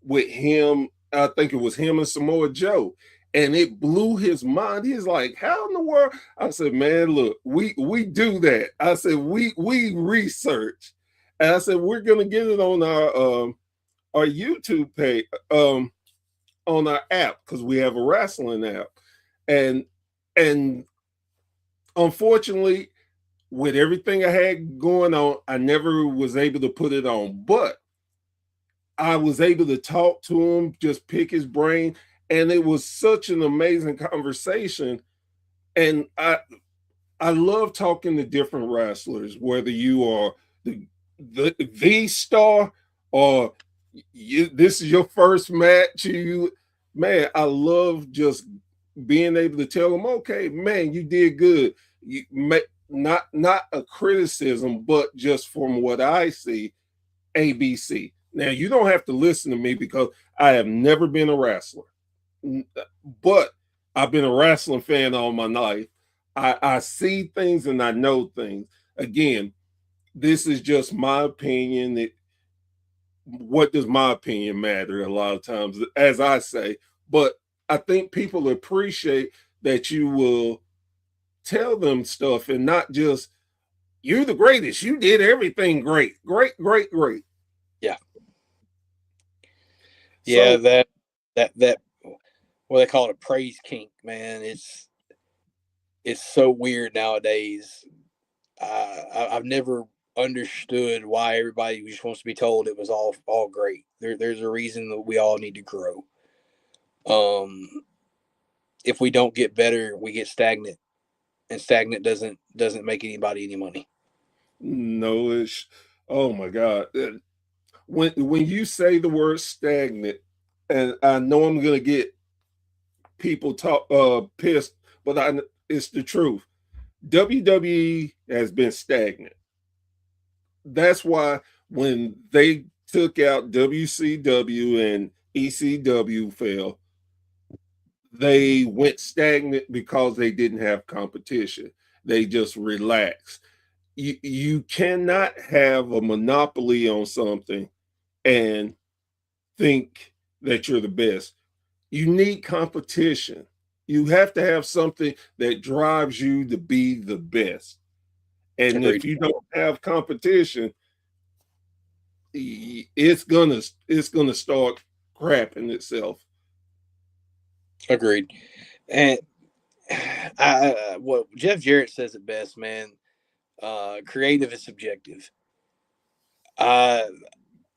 with him. I think it was him and Samoa Joe. And it blew his mind. He's like, how in the world? I said, man, look, we do that. I said, we research. And I said, we're gonna get it on our YouTube page, on our app, because we have a wrestling app. And unfortunately, with everything I had going on, I never was able to put it on. But I was able to talk to him, just pick his brain, and it was such an amazing conversation. And I love talking to different wrestlers, whether you are the star or this is your first match. Man, I love just being able to tell them, okay, man, you did good. You not a criticism, but just from what I see, ABC. Now you don't have to listen to me because I have never been a wrestler, but I've been a wrestling fan all my life. I see things and I know things. Again, this is just my opinion. What does my opinion matter a lot of times, as I say? But I think people appreciate that you will tell them stuff and not just, you're the greatest. You did everything great. Great. Yeah. Yeah, so, that what they call it, a praise kink, man. It's so weird nowadays. I've never understood why everybody just wants to be told it was all great. There's a reason that we all need to grow. If we don't get better, we get stagnant, and stagnant doesn't make anybody any money. No, it's, oh my God. When you say the word stagnant, and I know I'm gonna get people pissed, but it's the truth. WWE has been stagnant. That's why when they took out WCW and ECW fell, they went stagnant because they didn't have competition. They just relaxed. You cannot have a monopoly on something and think that you're the best. You need competition. You have to have something that drives you to be the best. And Agreed. If you don't have competition, it's gonna start crapping itself. Agreed. And what Jeff Jarrett says it best, man. Creative is subjective.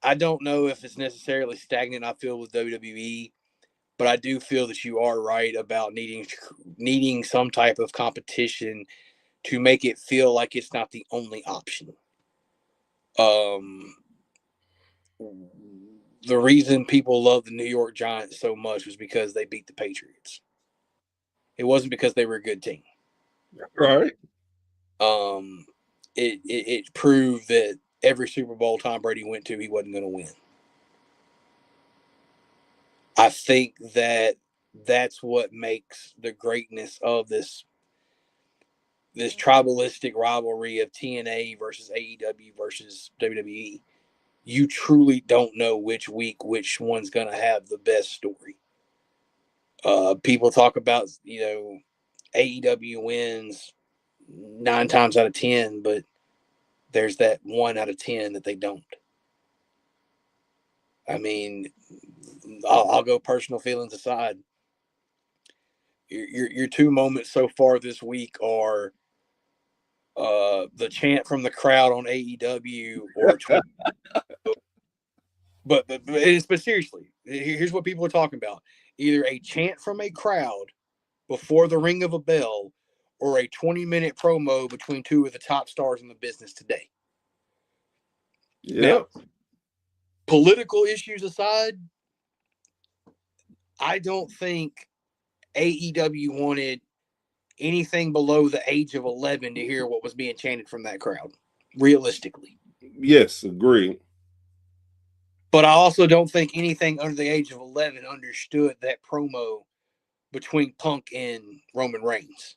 I don't know if it's necessarily stagnant. I feel with WWE, but I do feel that you are right about needing some type of competition to make it feel like it's not the only option. The reason people love the New York Giants so much was because they beat the Patriots. It wasn't because they were a good team. Right. It proved that every Super Bowl Tom Brady went to, he wasn't going to win. I think that's what makes the greatness of this tribalistic rivalry of TNA versus AEW versus WWE. You truly don't know which week which one's going to have the best story. People talk about, AEW wins 9 times out of 10, but there's that 1 out of 10 that they don't. I mean, I'll go personal feelings aside. Your 2 moments so far this week are the chant from the crowd on AEW or Twitter. But seriously, here's what people are talking about: either a chant from a crowd before the ring of a bell, or a 20-minute promo between 2 of the top stars in the business today. Yeah. Now, political issues aside, I don't think AEW wanted anything below the age of 11 to hear what was being chanted from that crowd, realistically. Yes, agree. But I also don't think anything under the age of 11 understood that promo between Punk and Roman Reigns.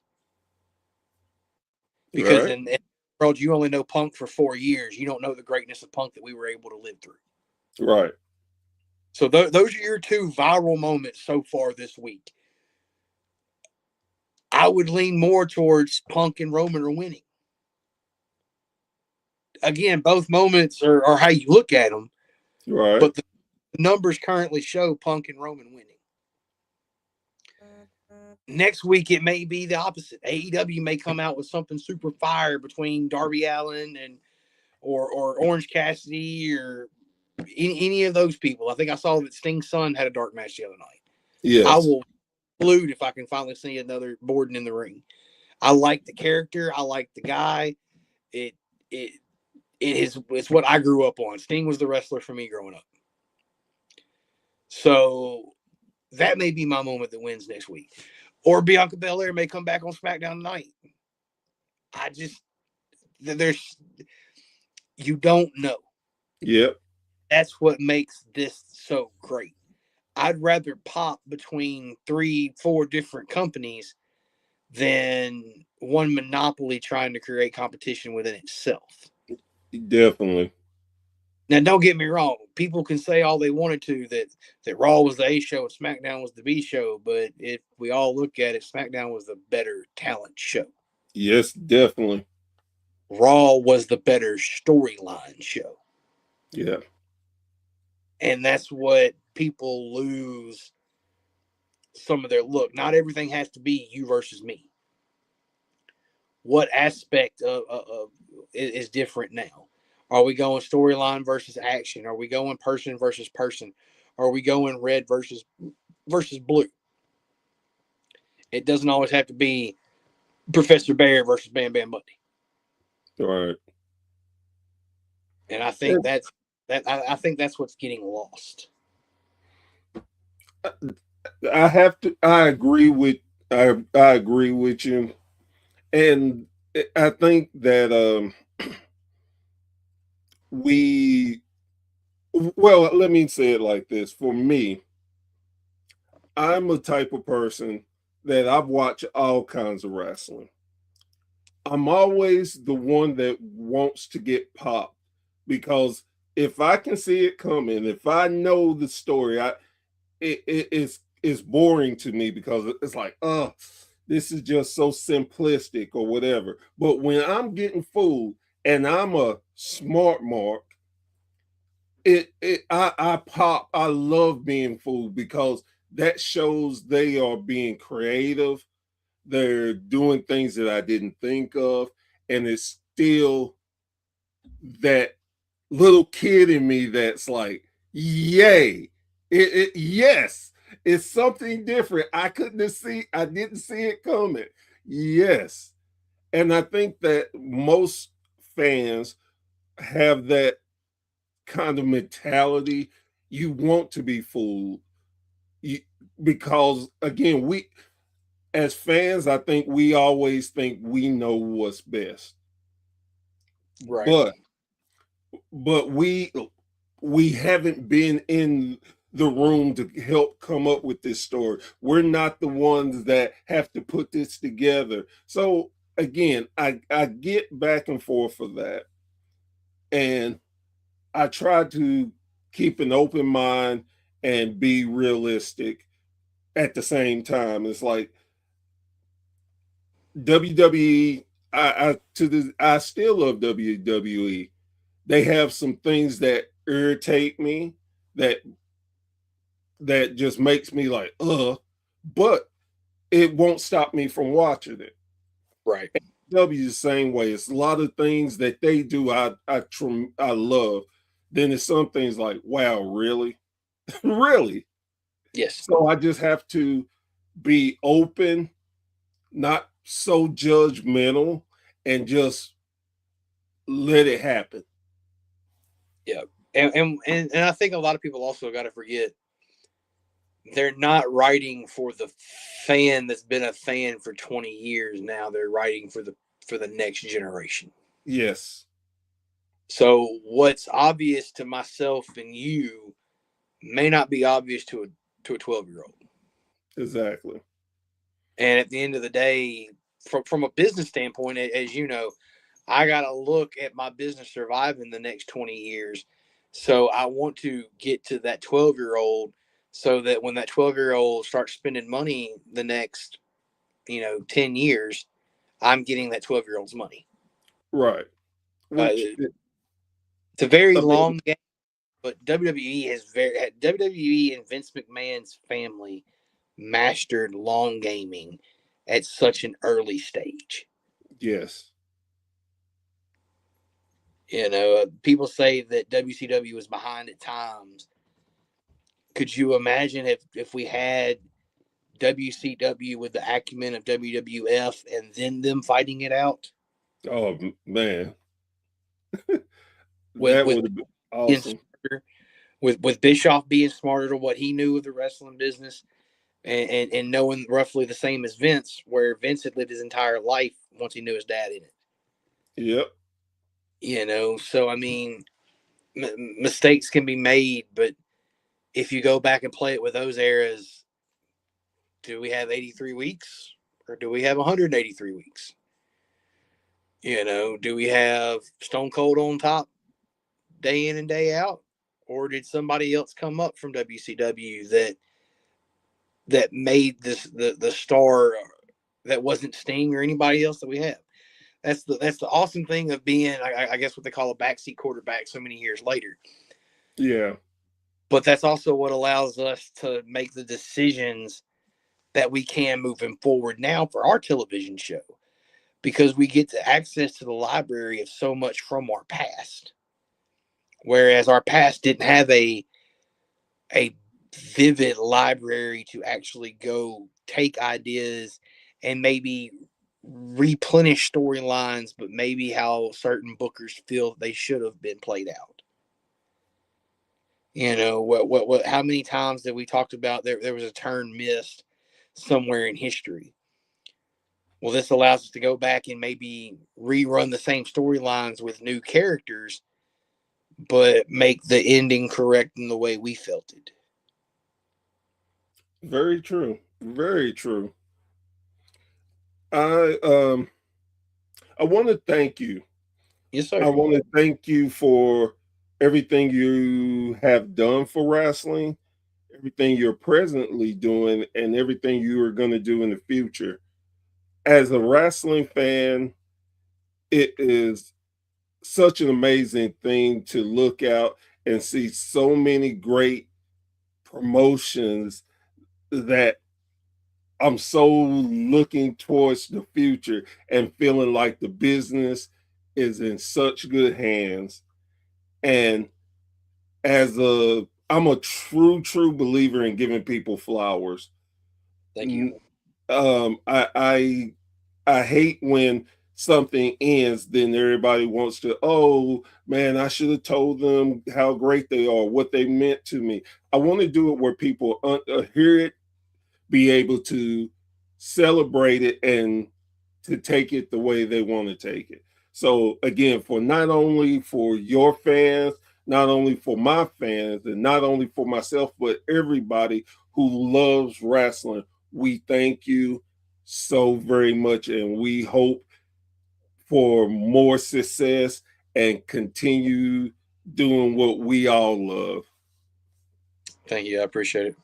Because Right. in the world, you only know Punk for 4 years. You don't know the greatness of Punk that we were able to live through. Right. So those are your two viral moments so far this week. I would lean more towards Punk and Roman are winning. Again, both moments are how you look at them, Right. but the numbers currently show Punk and Roman winning. Next week, it may be the opposite. AEW may come out with something super fire between Darby Allin and or Orange Cassidy or any of those people. I think I saw that Sting's son had a dark match the other night. Yes. I will flute if I can finally see another Borden in the ring. I like the character. I like the guy. It's what I grew up on. Sting was the wrestler for me growing up. So that may be my moment that wins next week. Or Bianca Belair may come back on SmackDown tonight. You don't know. Yep. That's what makes this so great. I'd rather pop between 3-4 different companies than one monopoly trying to create competition within itself. Definitely. Now, don't get me wrong. People can say all they wanted to that Raw was the A show and SmackDown was the B show, but if we all look at it, SmackDown was the better talent show. Yes, definitely. Raw was the better storyline show. Yeah. And that's what people lose some of their look. Not everything has to be you versus me. What aspect of is different now? Are we going storyline versus action? Are we going person versus person? Are we going red versus blue? It doesn't always have to be Professor Bear versus Bam Bam Bundy. Right. And I think I think that's what's getting lost. I agree with you. And I think that let me say it like this. For me, I'm a type of person that I've watched all kinds of wrestling. I'm always the one that wants to get popped because if I can see it coming, if I know the story, it's boring to me because it's like, oh, this is just so simplistic or whatever. But when I'm getting fooled and I'm a smart mark, I pop. I love being fooled because that shows they are being creative. They're doing things that I didn't think of, and it's still that little kid in me that's like, yay. Yes, it's something different. I didn't see it coming. Yes. And I think that most fans have that kind of mentality. You want to be fooled. Because again, we as fans, I think we always think we know what's best. Right. But we haven't been in the room to help come up with this story. We're not the ones that have to put this together. So again, I get back and forth for that. And I try to keep an open mind and be realistic at the same time. It's like WWE, I still love WWE. They have some things that irritate me that just makes me like, but it won't stop me from watching it. Right. W the same way. It's a lot of things that they do I love. Then there's some things like, wow, really? Really? Yes. So I just have to be open, not so judgmental, and just let it happen. Yeah. And I think a lot of people also got to forget they're not writing for the fan that's been a fan for 20 years now. They're writing for the next generation. Yes. So what's obvious to myself and you may not be obvious to a 12-year-old. Exactly. And at the end of the day, from a business standpoint, as you know, I got to look at my business surviving the next 20 years. So I want to get to that 12-year-old so that when that 12-year-old starts spending money the next, 10 years, I'm getting that 12-year-old's money. Right. Which it's a very long game, but WWE and Vince McMahon's family mastered long gaming at such an early stage. Yes. People say that WCW was behind at times. Could you imagine if we had WCW with the acumen of WWF and then them fighting it out? Oh man, with that would have been awesome. With Bischoff being smarter to what he knew of the wrestling business, and knowing roughly the same as Vince, where Vince had lived his entire life once he knew his dad in it. Yep. So I mean, mistakes can be made, but if you go back and play it with those eras, do we have 83 weeks or do we have 183 weeks? Do we have Stone Cold on top day in and day out? Or did somebody else come up from WCW that made this the star that wasn't Sting or anybody else that we have? That's the awesome thing of being, I guess, what they call a backseat quarterback so many years later. Yeah. But that's also what allows us to make the decisions that we can moving forward now for our television show, because we get to access to the library of so much from our past. Whereas our past didn't have a vivid library to actually go take ideas and maybe replenish storylines, but maybe how certain bookers feel they should have been played out. How many times that we talked about there was a turn missed somewhere in history? Well, this allows us to go back and maybe rerun the same storylines with new characters, but make the ending correct in the way we felt it. Very true. Very true. I want to thank you. Yes, sir. I want to thank you for everything you have done for wrestling, everything you're presently doing, and everything you are going to do in the future. As a wrestling fan, it is such an amazing thing to look out and see so many great promotions that I'm so looking towards the future and feeling like the business is in such good hands. And I'm a true believer in giving people flowers. Thank you. I hate when something ends, then everybody wants to, oh man, I should have told them how great they are, what they meant to me. I want to do it where people hear it, be able to celebrate it, and to take it the way they want to take it. So again, for not only for your fans, not only for my fans, and not only for myself, but everybody who loves wrestling, we thank you so very much, and we hope for more success and continue doing what we all love. Thank you. I appreciate it.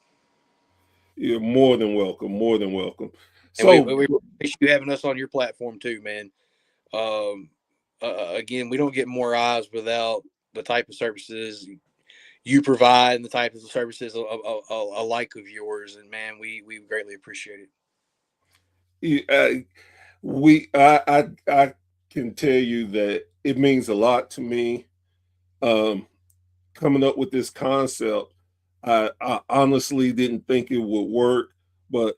You're more than welcome. More than welcome. And So we appreciate you having us on your platform too, man. Again, we don't get more eyes without the type of services you provide and the type of services alike of yours. And man, we greatly appreciate it. I can tell you that it means a lot to me. Coming up with this concept, I honestly didn't think it would work, but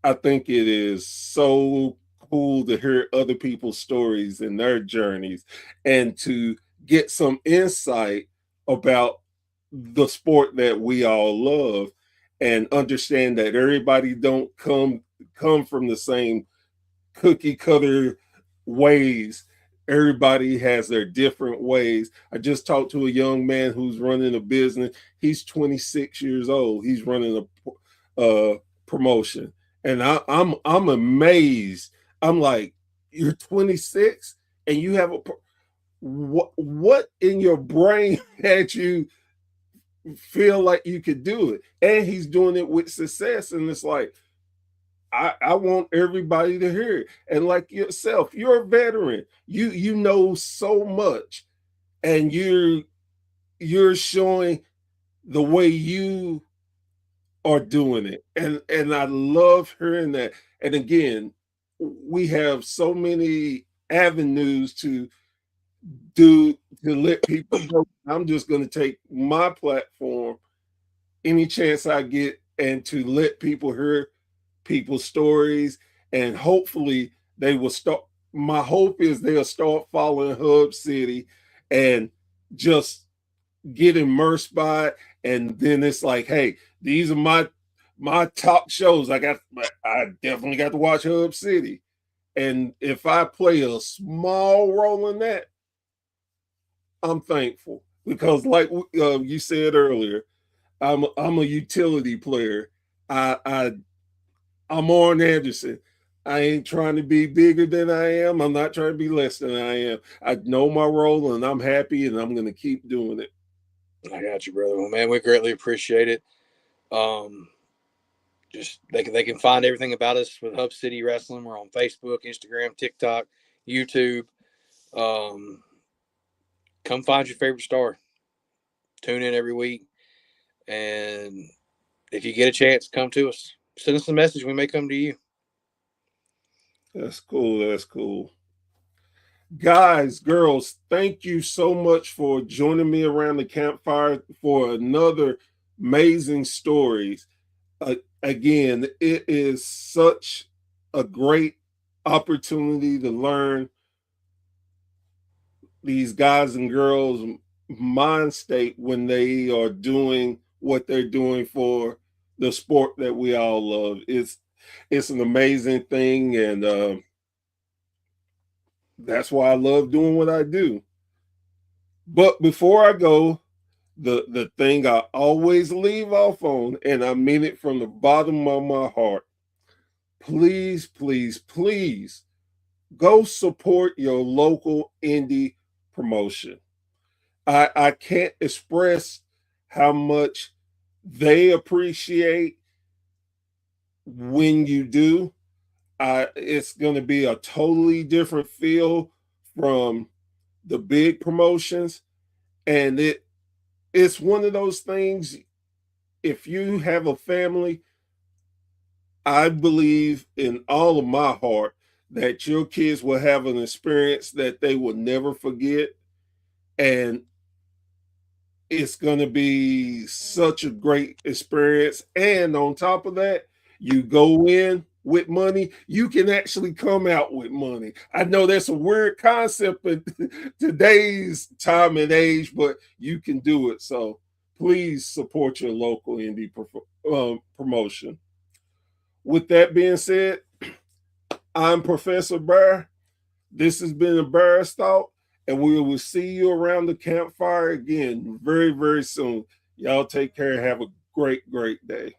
I think it is so cool to hear other people's stories and their journeys, and to get some insight about the sport that we all love. and understand that everybody don't come from the same cookie cutter ways. Everybody has their different ways. I just talked to a young man who's running a business. He's 26 years old. He's running a promotion, and I'm amazed. I'm like, you're 26 and you have what in your brain had you feel like you could do it? And he's doing it with success, and it's like, I want everybody to hear it. And like yourself, you're a veteran. You know so much, and you're showing the way you are doing it. And I love hearing that. And again, we have so many avenues to let people know. I'm just going to take my platform any chance I get and to let people hear people's stories, and hopefully they will start. My hope is they'll start following Hub City and just get immersed by it. And then it's like, hey, these are my top shows. I definitely got to watch Hub City. And if I play a small role in that, I'm thankful, because like you said earlier, I'm a utility player. I'm Arn Anderson. I ain't trying to be bigger than I am. I'm not trying to be less than I am. I know my role, and I'm happy, and I'm going to keep doing it. I got you, brother. Well, man, we greatly appreciate it. Just they can find everything about us with Hub City Wrestling. We're on Facebook, Instagram, TikTok, YouTube. Come find your favorite star. Tune in every week, and if you get a chance, come to us. Send us a message. We may come to you. That's cool. That's cool. Guys, girls, thank you so much for joining me around the campfire for another amazing stories. Again, it is such a great opportunity to learn these guys and girls' mind state when they are doing what they're doing for the sport that we all love. It's an amazing thing, and that's why I love doing what I do. But before I go, the thing I always leave off on, and I mean it from the bottom of my heart, please, please, please go support your local indie promotion. I can't express how much they appreciate when you do. It's going to be a totally different feel from the big promotions, and it's one of those things. If you have a family, I believe in all of my heart that your kids will have an experience that they will never forget, and it's going to be such a great experience. And on top of that, you go in with money, you can actually come out with money. I know that's a weird concept in today's time and age, but you can do it. So please support your local indie promotion. With that being said, I'm Professor Bear. This has been a Bear's Thought, and we will see you around the campfire again very, very soon. Y'all take care. Have a great, great day.